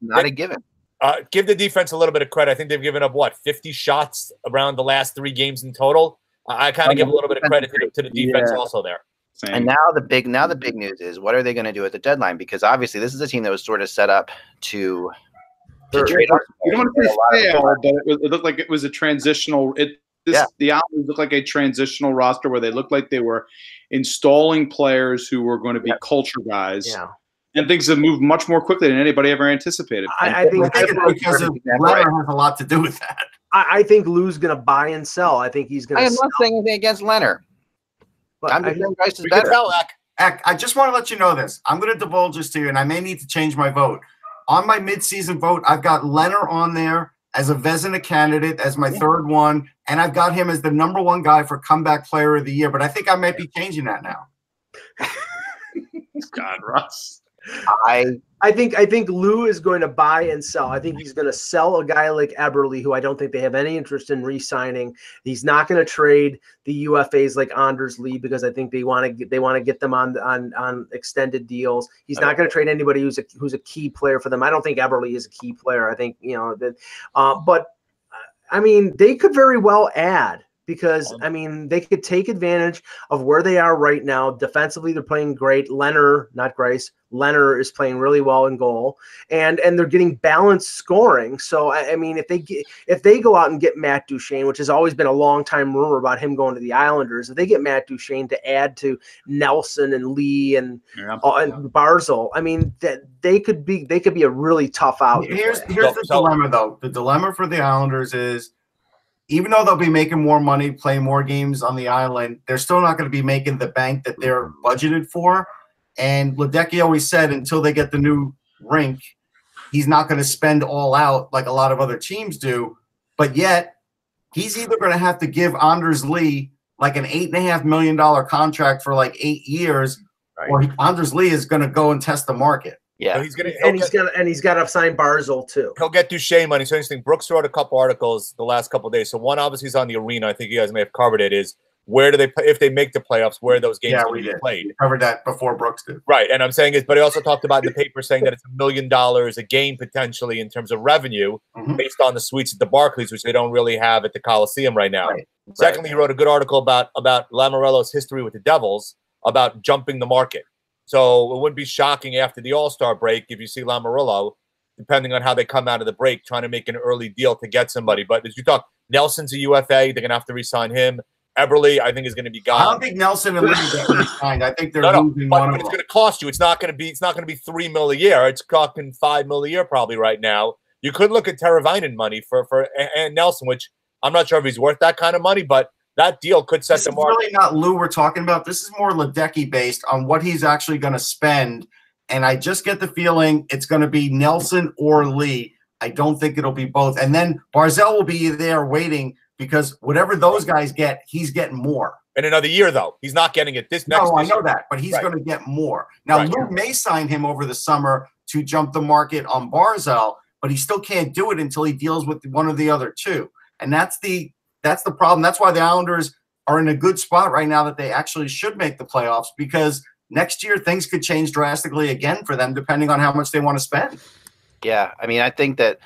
not a given. Give the defense a little bit of credit. I think they've given up 50 shots around the last 3 games in total. I kind of give a little bit of credit to the defense also there. Same. And now the big news is, what are they going to do at the deadline? Because obviously this is a team that was sort of set up to trade. You don't want to say fail, but it looked like it was a transitional. The Islanders looked like a transitional roster where they looked like they were installing players who were going to be culture guys. Yeah. And things have moved much more quickly than anybody ever anticipated. I think it's because Leonard has a lot to do with that. I think Lou's going to buy and sell. I think he's going to. I am not saying anything against Leonard. But I'm just saying Grice is better. Eck, I just want to let you know this. I'm going to divulge this to you, and I may need to change my vote. On my midseason vote, I've got Leonard on there as a Vezina candidate, as my third one, and I've got him as the #1 guy for comeback player of the year. But I think I might be changing that now. God, Russ. I think Lou is going to buy and sell. I think he's going to sell a guy like Eberle, who I don't think they have any interest in re-signing. He's not going to trade the UFAs like Anders Lee, because I think they want to get them on extended deals. He's not going to trade anybody who's a key player for them. I don't think Eberle is a key player. I think but I mean, they could very well add. Because, I mean, they could take advantage of where they are right now. Defensively, they're playing great. Leonard, not Grice, Leonard is playing really well in goal. And they're getting balanced scoring. So, I mean, if they go out and get Matt Duchene, which has always been a long time rumor about him going to the Islanders, if they get Matt Duchene to add to Nelson and Lee and Barzal, I mean, that they could be a really tough out. Here's the dilemma, though. The dilemma for the Islanders is, even though they'll be making more money, playing more games on the island, they're still not going to be making the bank that they're budgeted for. And Ledecky always said, until they get the new rink, he's not going to spend all out like a lot of other teams do. But yet, he's either going to have to give Anders Lee like an $8.5 million contract for like 8 years, or Anders Lee is going to go and test the market. Yeah, so he's got to sign Barzal too. He'll get Duchene money. So interesting. Brooks wrote a couple articles the last couple of days. So one obviously is on the arena. I think you guys may have covered it. Is where do they play if they make the playoffs? Where are those games going to be played? We covered that before Brooks did. Right, and I'm saying is, but he also talked about in the paper saying that it's $1 million a game potentially in terms of revenue based on the suites at the Barclays, which they don't really have at the Coliseum right now. Secondly, he wrote a good article about Lamoriello's history with the Devils, about jumping the market. So it wouldn't be shocking after the All-Star break if you see Lamoriello, depending on how they come out of the break, trying to make an early deal to get somebody. But as you talk, Nelson's a UFA. They're going to have to re-sign him. Eberle, I think, is going to be gone. I don't think Nelson and Lee get re-signed. I think they're losing one of them. But it's going to cost you. It's not going to be $3 million a year. It's costing $5 million a year probably right now. You could look at Teravainen money for Nelson, which I'm not sure if he's worth that kind of money, but that deal could set the market. This is really not Lou we're talking about. This is more Ledecky based on what he's actually going to spend. And I just get the feeling it's going to be Nelson or Lee. I don't think it'll be both. And then Barzal will be there waiting because whatever those guys get, he's getting more. In another year, though. He's not getting it this next year. No, I know that, but he's going to get more. Now, Lou may sign him over the summer to jump the market on Barzal, but he still can't do it until he deals with one of the other two. And that's the problem. That's why the Islanders are in a good spot right now that they actually should make the playoffs, because next year things could change drastically again for them depending on how much they want to spend. Yeah, I mean, I think that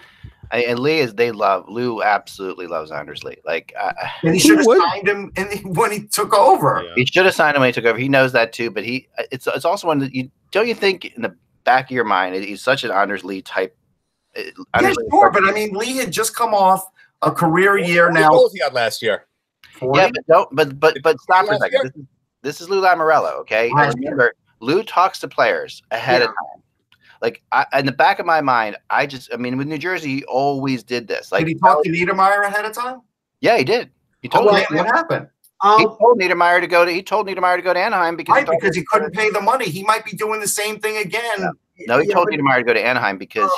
Lou absolutely loves Anders Lee. Like, and he should have signed him when he took over. Yeah. He should have signed him when he took over. He knows that too, but it's also one that don't you think in the back of your mind he's such an Anders Lee type. Yeah, sure, but I mean, Lee had just come off a career year now. What goals he had last year? 40? Yeah, but stop for a second. This is Lou Lamoriello, okay? Remember, Lou talks to players ahead of time. Like, in the back of my mind, with New Jersey, he always did this. Like, did he talk to Niedermeyer ahead of time? Yeah, he did. He told what happened? He told Niedermeyer to go to Anaheim because he couldn't pay the money. He might be doing the same thing again. No, he told Niedermeyer to go to Anaheim because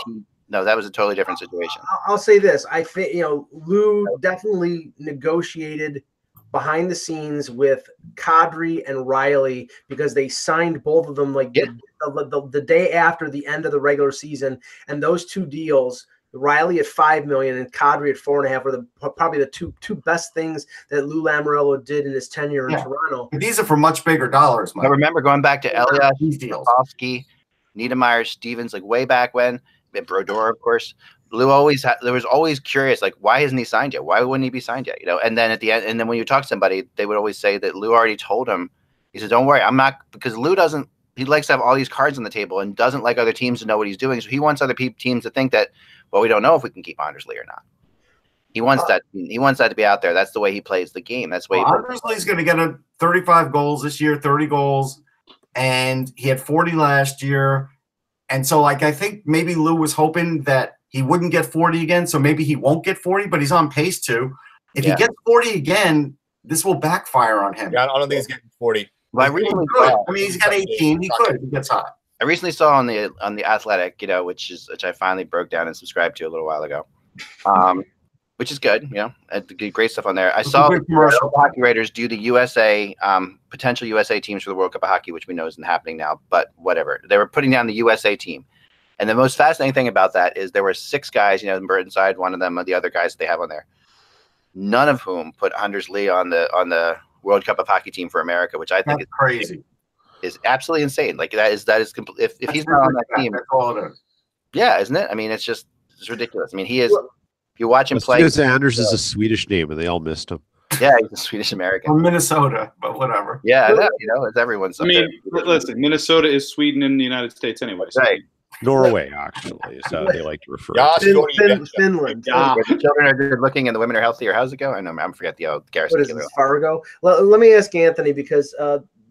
no, that was a totally different situation. I'll say this. I think, Lou definitely negotiated behind the scenes with Kadri and Riley because they signed both of them like the day after the end of the regular season, and those two deals, Riley at $5 million and Kadri at $4.5 million, were probably the two best things that Lou Lamoriello did in his tenure in Toronto. But these are for much bigger dollars, Mike. I remember going back to Elliott, Slavkovsky, Niedermeyer, Stevens, like way back when, Brodeur, of course. Lou there was always curious, like, why hasn't he signed yet? Why wouldn't he be signed yet? You know, and then at the end, and then when you talk to somebody, they would always say that Lou already told him. He said, "Don't worry, I'm not," because Lou doesn't. He likes to have all these cards on the table and doesn't like other teams to know what he's doing. So he wants other teams to think that, well, we don't know if we can keep Anders Lee or not. He wants that. He wants that to be out there. That's the way he plays the game. That's the way. Anders Lee's going to get 35 goals this year, 30 goals, and he had 40 last year. And so, like, I think maybe Lou was hoping that he wouldn't get 40 again. So maybe he won't get 40, but he's on pace to. If he gets 40 again, this will backfire on him. Yeah, I don't think he's getting 40. Well, I mean, he's got 18. He could. He gets hot. I recently saw on the Athletic, you know, which I finally broke down and subscribed to a little while ago, which is good. You know, great stuff on there. I saw the Hockey Writers do the USA potential USA teams for the World Cup of Hockey, which we know isn't happening now, but whatever. They were putting down the USA team, and the most fascinating thing about that is there were 6 guys. You know, Burtonside, one of them, the other guys that they have on there, none of whom put Anders Lee on the World Cup of Hockey team for America, which I think is crazy. Is absolutely insane. Like that is if he's not on that team, yeah, isn't it? I mean, it's ridiculous. I mean, he is. If you watch him play, Anders is a Swedish name, and they all missed him. Yeah, he's a Swedish American from Minnesota, but whatever. Yeah, you know, it's everyone's. I mean, listen, Minnesota is Sweden in the United States anyway. So. Right. Norway, actually, is how they like to refer. Finland. The children are good looking and the women are healthier. How's it go? I forget the old Garrison. What is this, Fargo? Let me ask Anthony, because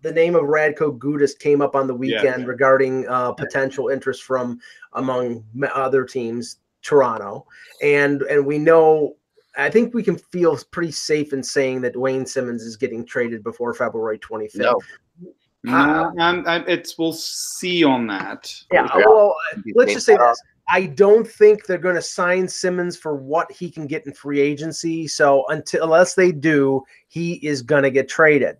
the name of Radko Gudas came up on the weekend regarding potential interest from among other teams, Toronto, and we know. I think we can feel pretty safe in saying that Wayne Simmons is getting traded before February 25th. No. We'll see on that. Yeah, well, let's just say this. I don't think they're going to sign Simmons for what he can get in free agency. So unless they do, he is going to get traded.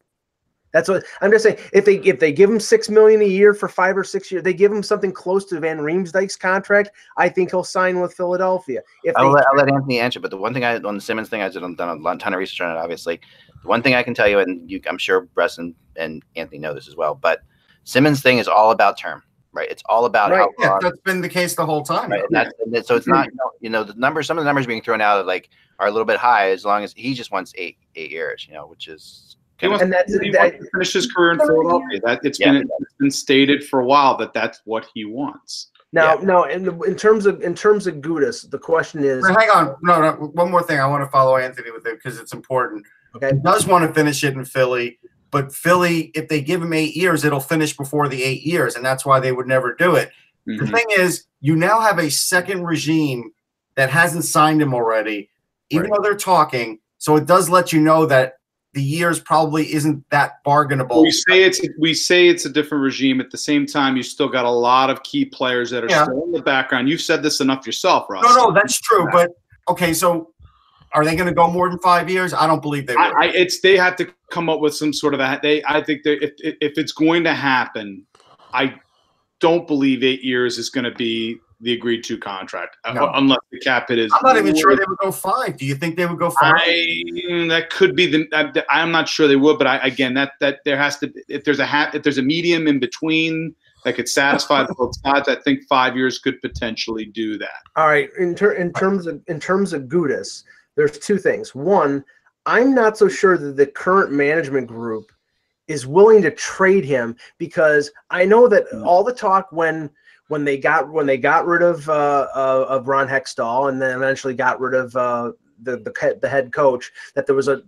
That's what I'm just saying. If they give him $6 million a year for 5 or 6 years, they give him something close to Van Riemsdyk's contract, I think he'll sign with Philadelphia. I'll let Anthony answer, but the one thing on the Simmons thing, I've done a ton of research on it, obviously. The one thing I can tell you, and I'm sure Russ and Anthony know this as well, but Simmons' thing is all about term, right? It's all about how long. That's been the case the whole time. Right? So it's not, you know, the numbers. Some of the numbers being thrown out are a little bit high, as long as he just wants 8 years, you know, which is. He wants to finish his career in Philadelphia. It's been stated for a while that that's what he wants. Now, in terms of Gudas, the question is. Hang on, no. One more thing, I want to follow Anthony with it because it's important. Okay, he does want to finish it in Philly, but Philly, if they give him 8 years, it'll finish before the 8 years, and that's why they would never do it. Mm-hmm. The thing is, you now have a second regime that hasn't signed him already, even though they're talking. So it does let you know that the years probably isn't that bargainable. We say it's a different regime. At the same time, you still got a lot of key players that are still in the background. You've said this enough yourself, Ross. No, that's true. But okay, so are they going to go more than 5 years? I don't believe they will. They have to come up with some sort of I think that if it's going to happen, I don't believe 8 years is going to be the agreed to contract, unless the cap hit is. I'm not even sure they would go 5. Do you think they would go 5? That could be I'm not sure they would, but that there has to, if there's a medium in between that could satisfy both sides, I think 5 years could potentially do that. All right, in terms of Gudas, there's 2 things. One, I'm not so sure that the current management group is willing to trade him, because I know that all the talk when they got rid of Ron Hextall and then eventually got rid of the head coach, that there was a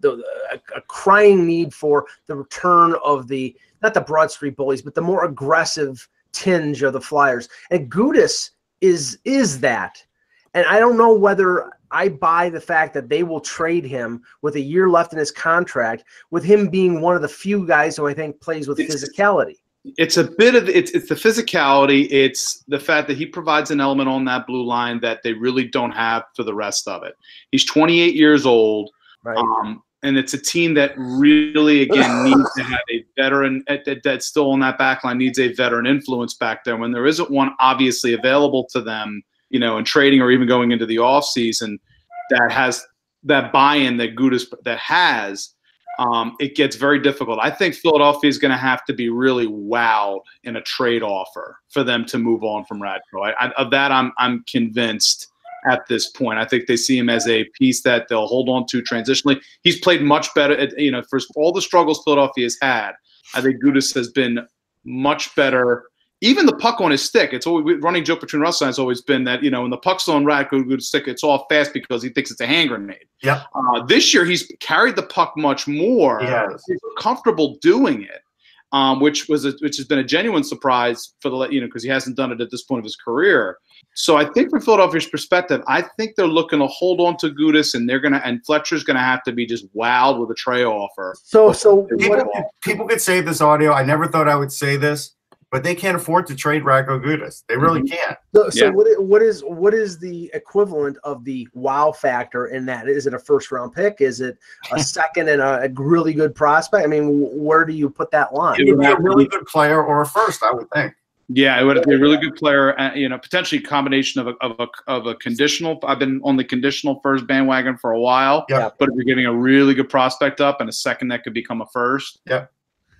crying need for the return of not the Broad Street Bullies, but the more aggressive tinge of the Flyers. And Gudas is that. And I don't know whether I buy the fact that they will trade him with a year left in his contract, with him being one of the few guys who I think plays with physicality. It's a bit of it's the physicality. It's the fact that he provides an element on that blue line that they really don't have for the rest of it. He's 28 years old. Right. And it's a team that really, again, needs to have a veteran that's still on that back line, needs a veteran influence back there when there isn't one obviously available to them, you know, in trading or even going into the offseason that has that buy-in that Gudas that has. It gets very difficult. I think Philadelphia is going to have to be really wowed in a trade offer for them to move on from Radko. Of that, I'm convinced at this point. I think they see him as a piece that they'll hold on to transitionally. He's played much better. For all the struggles Philadelphia has had, I think Gudas has been much better. Even the puck on his stick, it's always running joke between Russ and I has always been that, when the puck's on Radko's stick, it's all fast because he thinks it's a hand grenade. Yeah. This year, he's carried the puck much more. Yes. He's comfortable doing it, which has been a genuine surprise for because he hasn't done it at this point of his career. So I think from Philadelphia's perspective, I think they're looking to hold on to Gudas, and Fletcher's going to have to be just wowed with a trade offer. So people could say this audio. I never thought I would say this. But they can't afford to trade Radko Gudas. They really can't. So what is the equivalent of the wow factor in that? Is it a first-round pick? Is it a second and a really good prospect? I mean, where do you put that line? It would be a really good player or a first, I would think. Yeah, it would be a really good player. Potentially a combination of a conditional. I've been on the conditional first bandwagon for a while. Yeah. But if you're giving a really good prospect up and a second that could become a first. Yeah.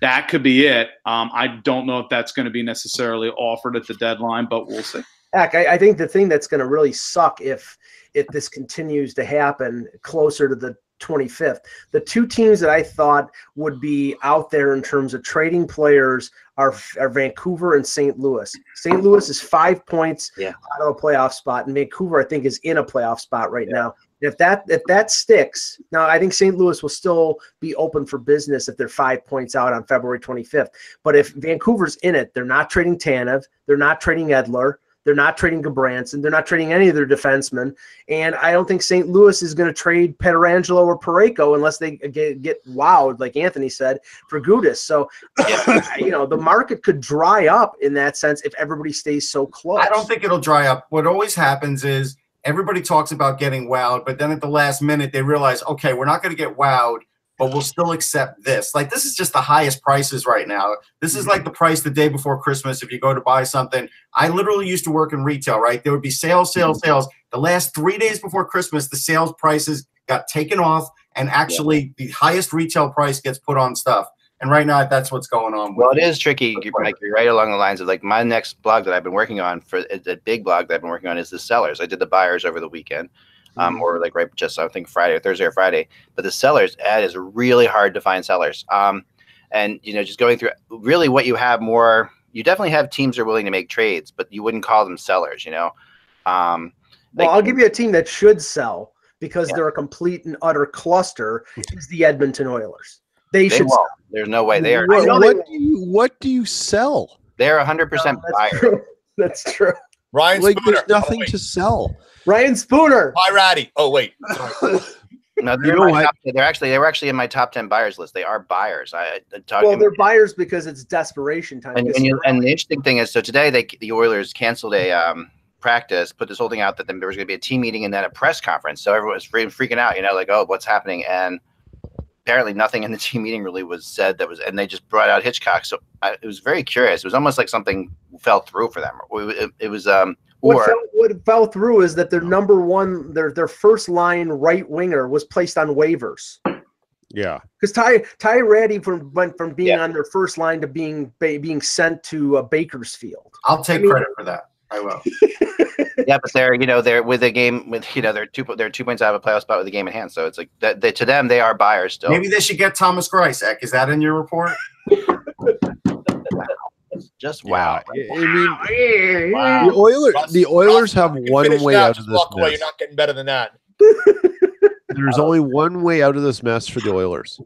That could be it. I don't know if that's going to be necessarily offered at the deadline, but we'll see. Heck, I think the thing that's going to really suck if this continues to happen closer to the 25th, the two teams that I thought would be out there in terms of trading players are Vancouver and St. Louis. St. Louis is 5 points out of a playoff spot, and Vancouver, I think, is in a playoff spot right now. If that sticks, now I think St. Louis will still be open for business if they're 5 points out on February 25th. But if Vancouver's in it, they're not trading Tanev, they're not trading Edler, they're not trading Gabranson, they're not trading any of their defensemen, and I don't think St. Louis is going to trade Pietrangelo or Parayko unless they get wowed, like Anthony said, for Gudas. So, the market could dry up in that sense if everybody stays so close. I don't think it'll dry up. What always happens is everybody talks about getting wowed, but then at the last minute they realize, okay, we're not going to get wowed, but we'll still accept this. Like, this is just the highest prices right now. This is like the price the day before Christmas if you go to buy something. I literally used to work in retail, right? There would be sales. The last 3 days before Christmas, the sales prices got taken off, and actually the highest retail price gets put on stuff. And right now, that's what's going on. Well, it is tricky, Mike. You're right along the lines of, like, my next blog that I've been working on, the big blog that I've been working on is the sellers. I did the buyers over the weekend. Or like I think Friday or Thursday or Friday, but the sellers ad is really hard to find sellers. And just going through really what you have more, you definitely have teams that are willing to make trades, but you wouldn't call them sellers, Well, I'll give you a team that should sell because they're a complete and utter cluster is the Edmonton Oilers. They should sell. There's no way they are. What do you sell? They're 100% buyer. That's true. Ryan Spooner. There's nothing to sell. Ryan Spooner. Hi, Ratty. Oh, wait. No, they were actually in my top 10 buyers list. They are buyers. They're buyers because it's desperation time. And the interesting thing is, so today the Oilers canceled a practice, put this whole thing out that there was going to be a team meeting and then a press conference. So everyone was freaking out, like, oh, what's happening? And apparently nothing in the team meeting really was said and they just brought out Hitchcock. So it was very curious. It was almost like something fell through for them. It was what fell through is that their number one, their first line right winger was placed on waivers. Yeah, because Ty Ratty went from being on their first line to being sent to Bakersfield. I'll take credit for that. I will. Yeah, but they're with a game with they're 2 points out of a playoff spot with a game in hand. So it's like that to them they are buyers still. Maybe they should get Thomas Greiss. Is that in your report? Just wow. I mean, wow. The Oilers have one way out of this mess. You're not getting better than that. There's only one way out of this mess for the Oilers,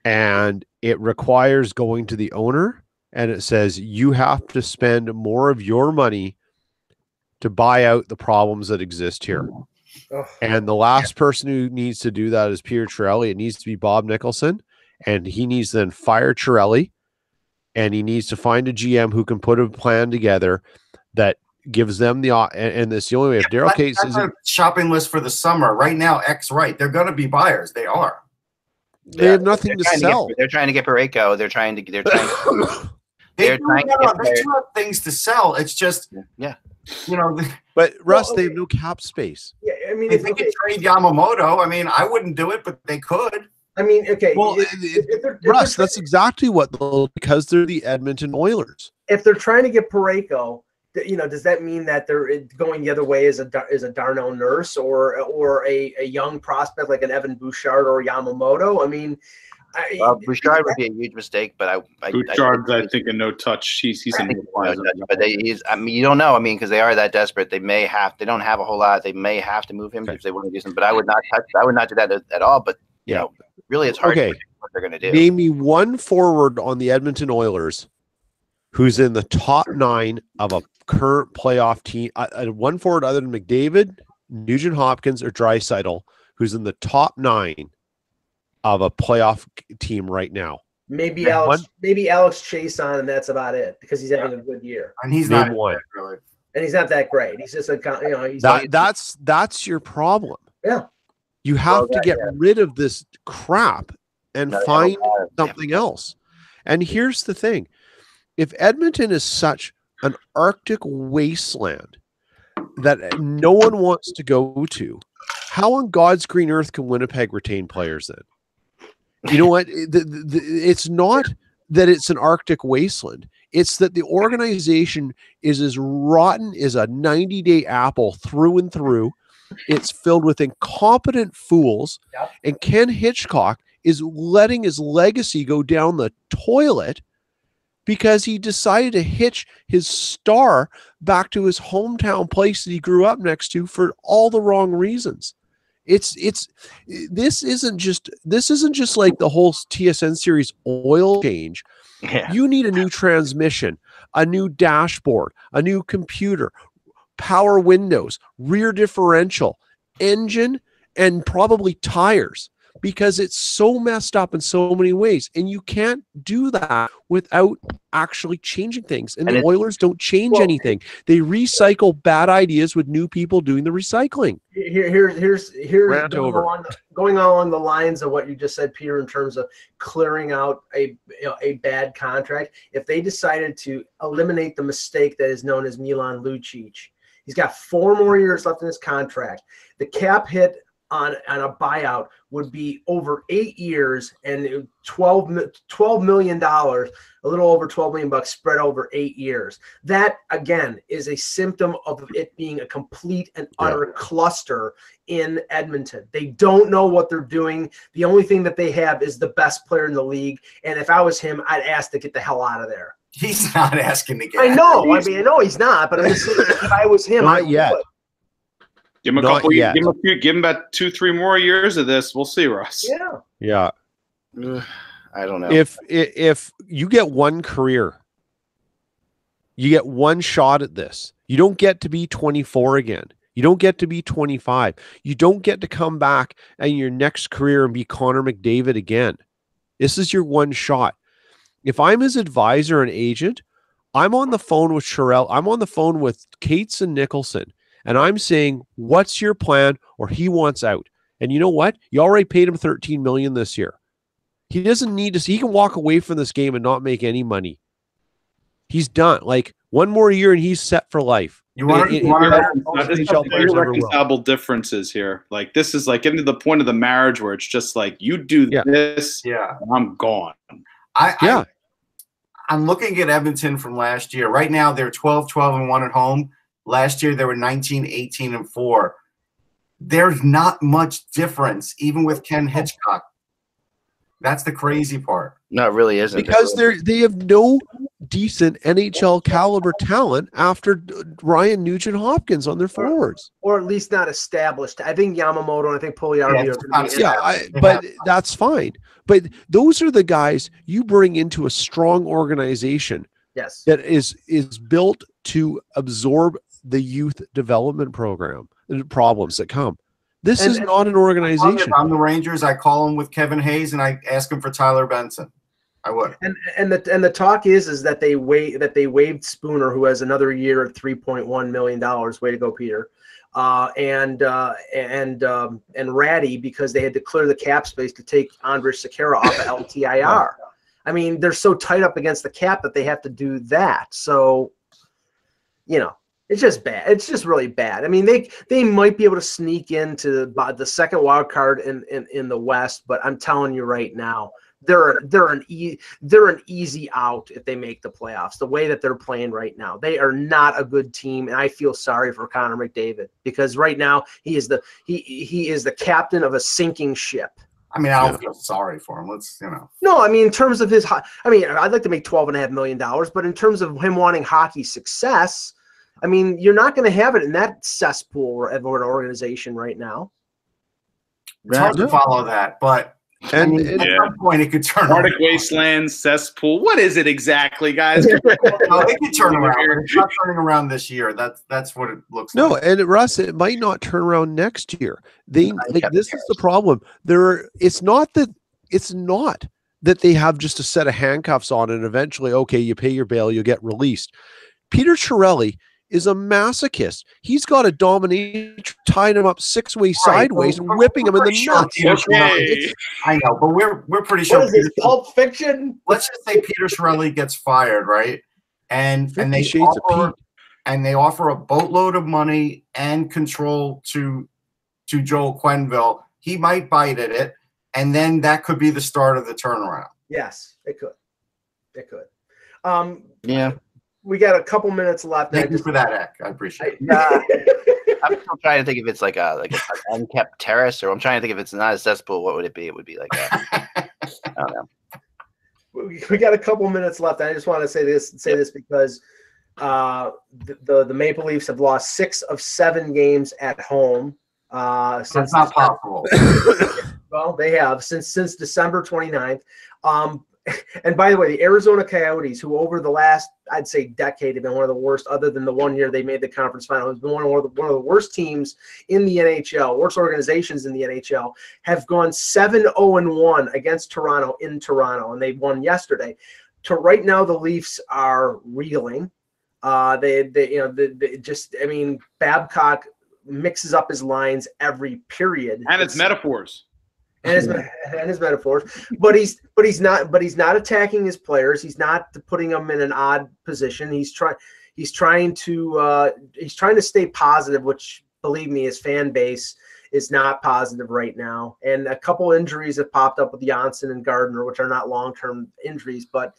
and it requires going to the owner, and it says you have to spend more of your money to buy out the problems that exist here. And the last person who needs to do that is Peter Chiarelli. It needs to be Bob Nicholson, and he needs to then fire Chiarelli, and he needs to find a GM who can put a plan together that gives them and that's the only way. If Daryl Cates is a shopping list for the summer right now, they're going to be buyers. They are. They have nothing to sell. They're trying to get Parayko. They're trying to. They do have things to sell. It's just, you know. But Russ, they have no cap space. Yeah, I mean, if they could trade Yamamoto, I mean, I wouldn't do it, but they could. I mean, okay. Well, Russ, that's exactly what because they're the Edmonton Oilers. If they're trying to get Parayko, you know, does that mean that they're going the other way as a Darnell Nurse or a young prospect like an Evan Bouchard or Yamamoto? I mean, Bouchard would be a huge mistake, but Bouchard's I think a no touch. He's in no touch, but he's. I mean, you don't know. I mean, because they are that desperate, they may have. They don't have a whole lot. They may have to move him if they want to do something. But I would not touch. I would not do that at all. But you know, really, it's hard to predict what they're going to do. Name me one forward on the Edmonton Oilers who's in the top 9 of a current playoff team. One forward other than McDavid, Nugent Hopkins, or Draisaitl, who's in the top 9 of a playoff team right now. Maybe Alex Chason, and that's about it because he's having a good year. And he's not one, really. And he's not that great. He's just that's your problem. Yeah. You have to get rid of this crap and find something else. And here's the thing. If Edmonton is such an Arctic wasteland that no one wants to go to, how on God's green earth can Winnipeg retain players then? You know what? It's not that it's an Arctic wasteland. It's that the organization is as rotten as a 90-day apple through and through. It's filled with incompetent fools. Yep. And Ken Hitchcock is letting his legacy go down the toilet because he decided to hitch his star back to his hometown place that he grew up next to for all the wrong reasons. This isn't just like the whole TSN series oil change. Yeah. You need a new transmission, a new dashboard, a new computer, power windows, rear differential, engine, and probably tires, because it's so messed up in so many ways. And you can't do that without actually changing things. And the Oilers don't change anything. They recycle bad ideas with new people doing the recycling. Here's going along the lines of what you just said, Peter, in terms of clearing out a bad contract. If they decided to eliminate the mistake that is known as Milan Lucic, he's got 4 more years left in his contract. The cap hit on a buyout would be over 8 years and $12 million, a little over $12 million spread over 8 years. That, again, is a symptom of it being a complete and utter cluster in Edmonton. They don't know what they're doing. The only thing that they have is the best player in the league. And if I was him, I'd ask to get the hell out of there. He's not asking to get I know. I mean, I know he's not, but I'm just saying, if I was him, not yet. Give him a couple. Give him about 2-3 more years of this. We'll see, Russ. Yeah. I don't know. If you get one career, you get one shot at this. You don't get to be 24 again. You don't get to be 25. You don't get to come back in your next career and be Connor McDavid again. This is your one shot. If I'm his advisor and agent, I'm on the phone with Sherrill. I'm on the phone with Cates and Nicholson. And I'm saying, what's your plan? Or he wants out. And you know what? You already paid him $13 million this year. He doesn't need to. He can walk away from this game and not make any money. He's done. Like, one more year and he's set for life. You want to reconcilable differences here. Like, this is like getting to the point of the marriage where it's just like, you do this, I'm gone. I'm looking at Edmonton from last year. Right now, they're 12-12-1 at home. Last year, they were 19-18-4. There's not much difference, even with Ken Hitchcock. That's the crazy part. No, it really isn't. Because they have no decent NHL caliber talent after Ryan Nugent-Hopkins on their forwards. Or at least not established. I think Yamamoto and I think Puljujärvi are going to be but that's fine. But those are the guys you bring into a strong organization that is built to absorb the youth development program and problems that come. This is not an organization. If I'm the Rangers, I call him with Kevin Hayes and I ask him for Tyler Benson. I would. And the talk is that they waived Spooner, who has another year at $3.1 million. Way to go, Peter. and Ratty because they had to clear the cap space to take Andre Sekera off of LTIR. I mean, they're so tight up against the cap that they have to do that. So, it's just bad. It's just really bad. I mean, they might be able to sneak into the second wild card in the West, but I'm telling you right now, they're an easy out if they make the playoffs. The way that they're playing right now, they are not a good team, and I feel sorry for Connor McDavid because right now he is the captain of a sinking ship. I mean, I don't feel sorry for him. No, I mean, in terms of I'd like to make $12.5 million, but in terms of him wanting hockey success, I mean, you're not going to have it in that cesspool of an organization right now. It's hard to follow that, but at some point it could turn Arctic wasteland, cesspool. What is it exactly, guys? No, it could turn around. It's not turning around this year. That's what it looks like. No, and Russ, it might not turn around next year. This is the problem. It's not that they have just a set of handcuffs on and eventually, okay, you pay your bail, you'll get released. Peter Chiarelli is a masochist. He's got a dominatrix tying him up 6-way sideways and whipping him in the nuts. I know, but we're pretty sure. What is this, Pulp Fiction? Let's just say Peter Chiarelli gets fired, right? And they offer a boatload of money and control to Joel Quenneville. He might bite at it, and then that could be the start of the turnaround. Yes, it could. Yeah. We got a couple minutes left. Thank you for that, Eck. I appreciate it. I'm still trying to think if it's like an unkept terrace, or I'm trying to think if it's not a cesspool. What would it be? It would be like I don't know. We got a couple minutes left. I just want to say this because the Maple Leafs have lost 6 of 7 games at home. That's not possible. Well, they have since December 29th. And by the way, the Arizona Coyotes, who over the last, I'd say, decade have been one of the worst, other than the one year they made the conference final, has been one of the worst teams in the NHL, worst organizations in the NHL, have gone 7-0-1 against Toronto in Toronto, and they won yesterday. To right now, the Leafs are reeling. Babcock mixes up his lines every period, and it's metaphors. And his metaphors, but he's not attacking his players. He's not putting them in an odd position. He's trying to stay positive, which, believe me, his fan base is not positive right now. And a couple injuries have popped up with Janssen and Gardner, which are not long-term injuries. But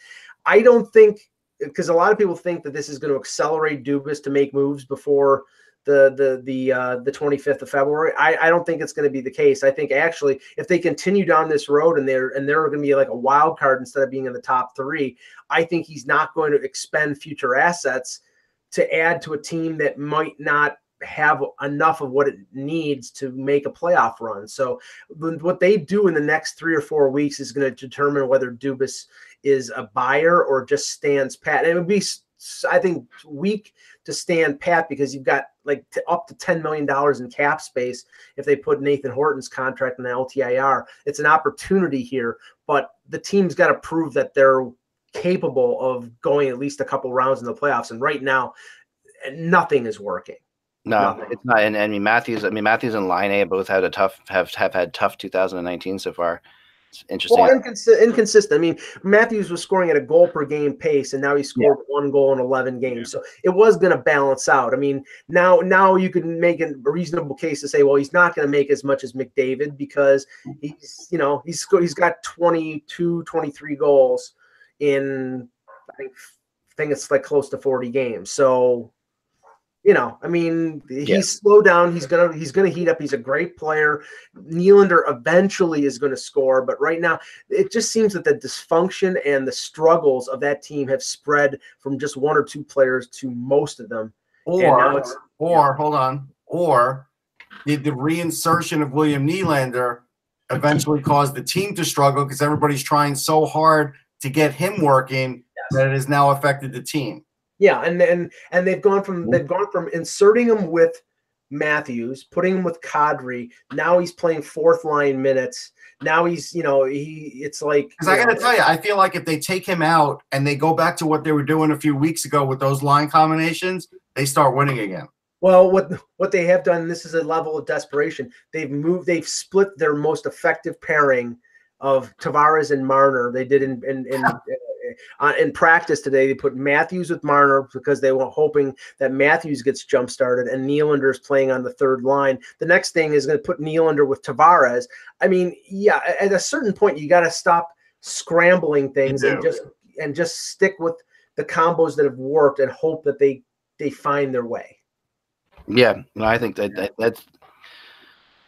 I don't think, because a lot of people think that this is going to accelerate Dubas to make moves before the 25th of February. I don't think it's going to be the case. I think actually if they continue down this road and they're going to be like a wild card instead of being in the top 3, I think he's not going to expend future assets to add to a team that might not have enough of what it needs to make a playoff run. So what they do in the next 3 or 4 weeks is going to determine whether Dubas is a buyer or just stands pat. And it would be, I think, weak to stand pat because you've got like up to $10 million in cap space if they put Nathan Horton's contract in the LTIR. It's an opportunity here, but the team's got to prove that they're capable of going at least a couple rounds in the playoffs. And right now, nothing is working. No, it's not. And Matthews and Laine both had have had tough 2019 so far. It's interesting. Well, inconsistent. I mean, Matthews was scoring at a goal per game pace, and now he scored 1 goal in 11 games. So it was going to balance out. I mean, now you can make a reasonable case to say, well, he's not going to make as much as McDavid because he's got 22, 23 goals in I think it's like close to 40 games. So. I mean, he's slowed down. He's gonna heat up. He's a great player. Nylander eventually is going to score, but right now it just seems that the dysfunction and the struggles of that team have spread from just 1 or 2 players to most of them. Or did the reinsertion of William Nylander eventually cause the team to struggle because everybody's trying so hard to get him working that it has now affected the team? Yeah, and they've gone from inserting him with Matthews, putting him with Kadri. Now he's playing 4th line minutes. Now it's like, because I got to tell you, I feel like if they take him out and they go back to what they were doing a few weeks ago with those line combinations, they start winning again. Well, what they have done, this is a level of desperation. They've split their most effective pairing of Tavares and Marner. They did in practice today. They put Matthews with Marner because they were hoping that Matthews gets jump started and Nylander's playing on the third line. The next thing is going to put Nylander with Tavares. I mean, yeah, at a certain point you got to stop scrambling things and just stick with the combos that have worked and hope that they find their way. Yeah, no, I think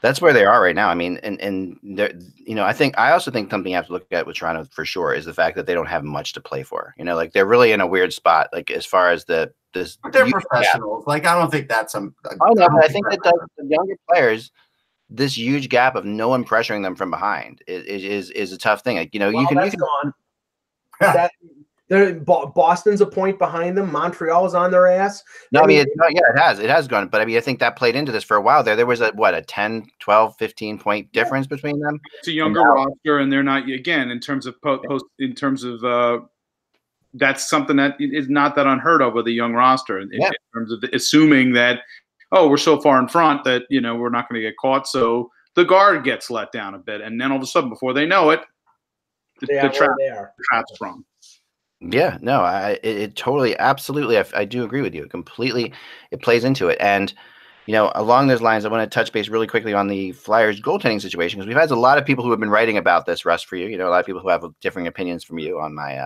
that's where they are right now. I mean, and I also think something you have to look at with Toronto for sure is the fact that they don't have much to play for. Like they're really in a weird spot. Like as far as they're professionals. Like I don't think that's but I think that the younger players, this huge gap of no one pressuring them from behind is a tough thing. Like you can gone. Boston's a point behind them. Montreal's on their ass. No, I mean, it has gone. But I mean, I think that played into this for a while there. There was a 10, 12, 15 point difference between them. It's a younger roster, and they're not, again, in terms of that's something that is not that unheard of with a young roster in terms of assuming that, we're so far in front that, we're not going to get caught. So the guard gets let down a bit. And then all of a sudden, before they know it, the trap's sprung. Yeah, no, it totally, absolutely. I do agree with you completely. It plays into it. And, along those lines, I want to touch base really quickly on the Flyers goaltending situation, because we've had a lot of people who have been writing about this, Russ, for you, a lot of people who have differing opinions from you on my,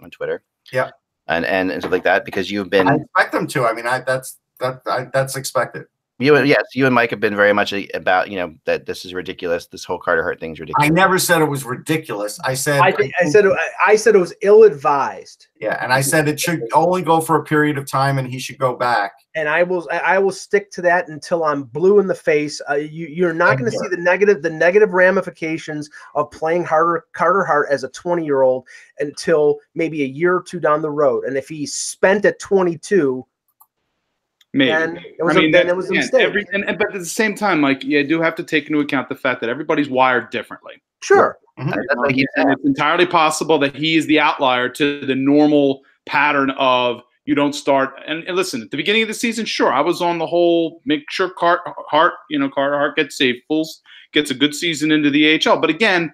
on Twitter. Yeah. And stuff like that, because you've been. I expect them to. I mean, that's expected. You and Mike have been very much about, that this is ridiculous. This whole Carter Hart thing is ridiculous. I never said it was ridiculous. I said it was ill-advised. Yeah, and I said it should only go for a period of time, and he should go back. And I will stick to that until I'm blue in the face. You're not going to see the negative ramifications of playing Carter Hart as a 20-year-old until maybe a year or two down the road. And if he's spent at 22. Maybe. It was a mistake. But at the same time, Mike, you do have to take into account the fact that everybody's wired differently. Sure. Mm-hmm. And it's entirely possible that he is the outlier to the normal pattern of you don't start. And listen, at the beginning of the season, sure, I was on the whole make sure Carter Hart gets gets a good season into the AHL. But again,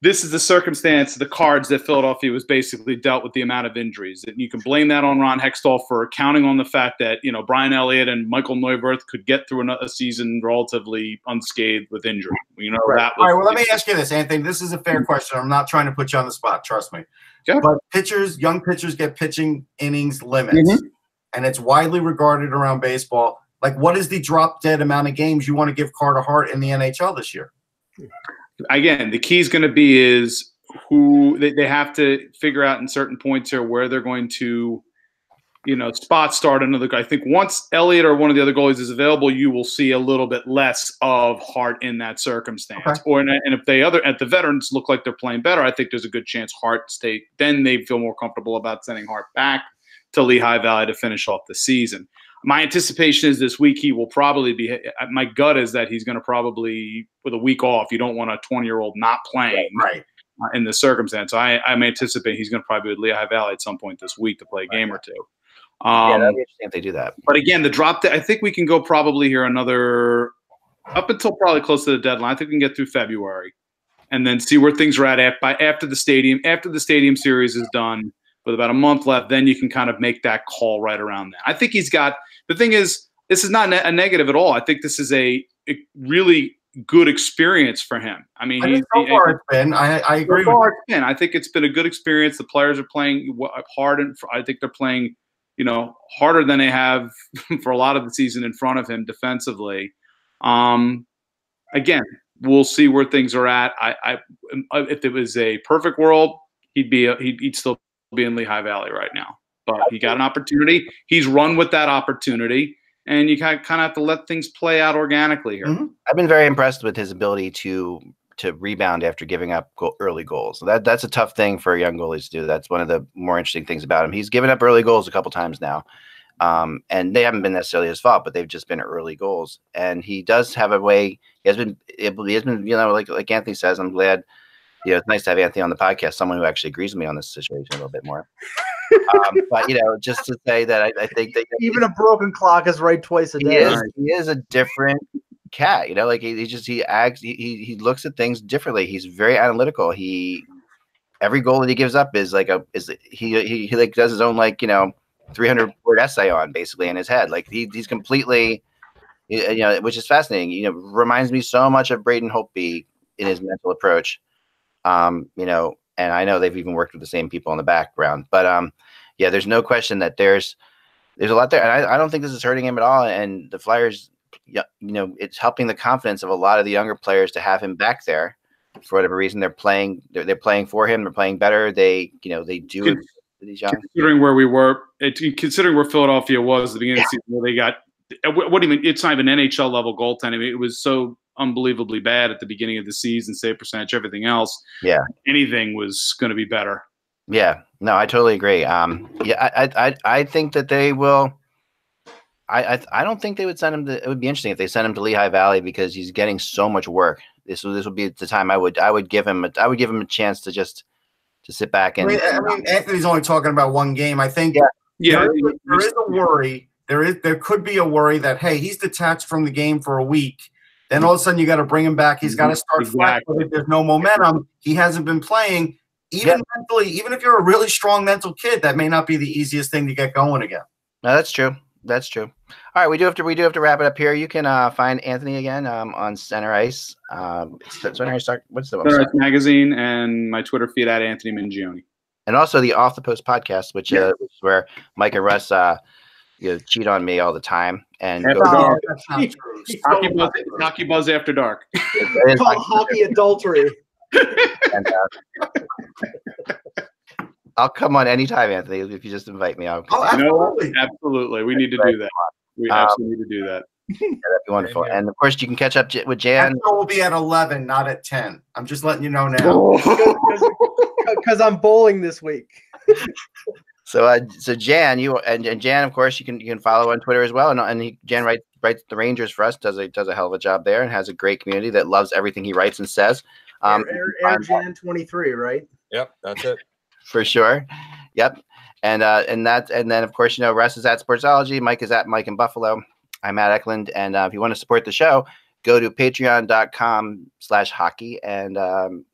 this is the circumstance, the cards that Philadelphia was basically dealt with the amount of injuries. And you can blame that on Ron Hextall for counting on the fact that, Brian Elliott and Michael Neuwirth could get through a season relatively unscathed with injury. Right. All right, well, let me ask you this, Anthony. This is a fair question. I'm not trying to put you on the spot, trust me. Yeah. But young pitchers get pitching innings limits, and it's widely regarded around baseball. Like, what is the drop-dead amount of games you want to give Carter Hart in the NHL this year? Again, the key is going to be is who they have to figure out in certain points here where they're going to, spot start another guy. I think once Elliott or one of the other goalies is available, you will see a little bit less of Hart in that circumstance. Okay. And if the veterans look like they're playing better, I think there's a good chance Hart stay. Then they feel more comfortable about sending Hart back to Lehigh Valley to finish off the season. My anticipation is this week he will probably be – my gut is that he's going to probably – with a week off, you don't want a 20-year-old not playing in the circumstance. I'm anticipating he's going to probably be with Lehigh Valley at some point this week to play a game or two. That'd be interesting if they do that. But again, the drop – I think we can go probably here another – up until probably close to the deadline. I think we can get through February and then see where things are at after the stadium series is done. With about a month left, then you can kind of make that call right around that. I think he's got – the thing is, this is not a negative at all. I think this is a really good experience for him. I mean, so far it's been. I agree with you. I think it's been a good experience. The players are playing hard, and I think they're playing, harder than they have for a lot of the season in front of him defensively. Again, we'll see where things are at. If it was a perfect world, he'd still be in Lehigh Valley right now, but he got an opportunity. He's run with that opportunity, and you kind of have to let things play out organically here. Mm-hmm. I've been very impressed with his ability to rebound after giving up early goals. That's a tough thing for young goalies to do. That's one of the more interesting things about him. He's given up early goals a couple times now, and they haven't been necessarily his fault, but they've just been early goals. And he does have a way. He has been, like Anthony says. I'm glad you know, it's nice to have Anthony on the podcast, someone who actually agrees with me on this situation a little bit more. But you know, just to say that I think that even a broken clock is right twice a day. He is a different cat. You know, like he acts. He looks at things differently. He's very analytical. Every goal that he gives up is like he like does his own, like, you know, 300-word essay on, basically, in his head. Like he's completely, you know, which is fascinating. You know, reminds me so much of Braden Holtby in his mental approach. You know, and I know they've even worked with the same people in the background, but yeah, there's no question that there's a lot there, and I don't think this is hurting him at all. And the Flyers, you know, it's helping the confidence of a lot of the younger players to have him back there. For whatever reason, they're playing for him. They're playing better. They, you know, they do. Considering where we were, considering where Philadelphia was at the beginning of the season, where they got, what do you mean? It's not even NHL level goaltending. I mean, it was so unbelievably bad at the beginning of the season, save percentage, everything else. Yeah, anything was going to be better. Yeah, no, I totally agree. Yeah, I think that they will. I don't think they would send him to. It would be interesting if they sent him to Lehigh Valley, because he's getting so much work. This would be the time I would give him a chance to just to sit back and. I mean, Anthony's only talking about one game. I think. Yeah. There is a worry. There could be a worry that, hey, he's detached from the game for a week. Then all of a sudden you got to bring him back. He's got to start flat. If there's no momentum, he hasn't been playing. Even mentally, even if you're a really strong mental kid, that may not be the easiest thing to get going again. No, that's true. That's true. All right, we do have to wrap it up here. You can find Anthony again on Center Ice. Center Ice. What's the website? Center Ice Magazine, and my Twitter feed at Anthony Mingione. And also the Off the Post podcast, which is where Mike and Russ cheat on me all the time. And Hockey Buzz After Dark. It's called Hockey Adultery. And, I'll come on anytime, Anthony, if you just invite me. Absolutely. We need to do that. We absolutely need to do that. Yeah, that'd be wonderful. And of course, you can catch up with Jan. That will be at 11, not at 10. I'm just letting you know now. Because I'm bowling this week. So Jan, and Jan, of course, you can follow on Twitter as well. And Jan writes the Rangers for us. Does a hell of a job there, and has a great community that loves everything he writes and says. Air Jan 23, right? Yep, that's it. For sure. Yep. And then of course, Russ is at Sportsology. Mike is at Mike in Buffalo. I'm at Eklund. And if you want to support the show, go to patreon.com/hockey. And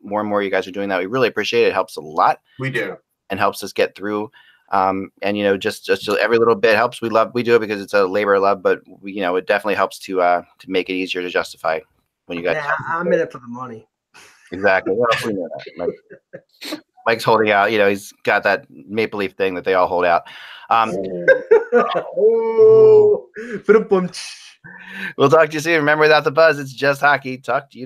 more and more you guys are doing that. We really appreciate it. It helps a lot. We do. And helps us get through. And just every little bit helps. We do it because it's a labor of love, but it definitely helps to make it easier to justify when you guys. Yeah, I'm in it for the money. Exactly. Well, we know that. Mike's holding out. He's got that Maple Leaf thing that they all hold out. We'll talk to you soon. Remember, without the buzz, it's just hockey. Talk to you.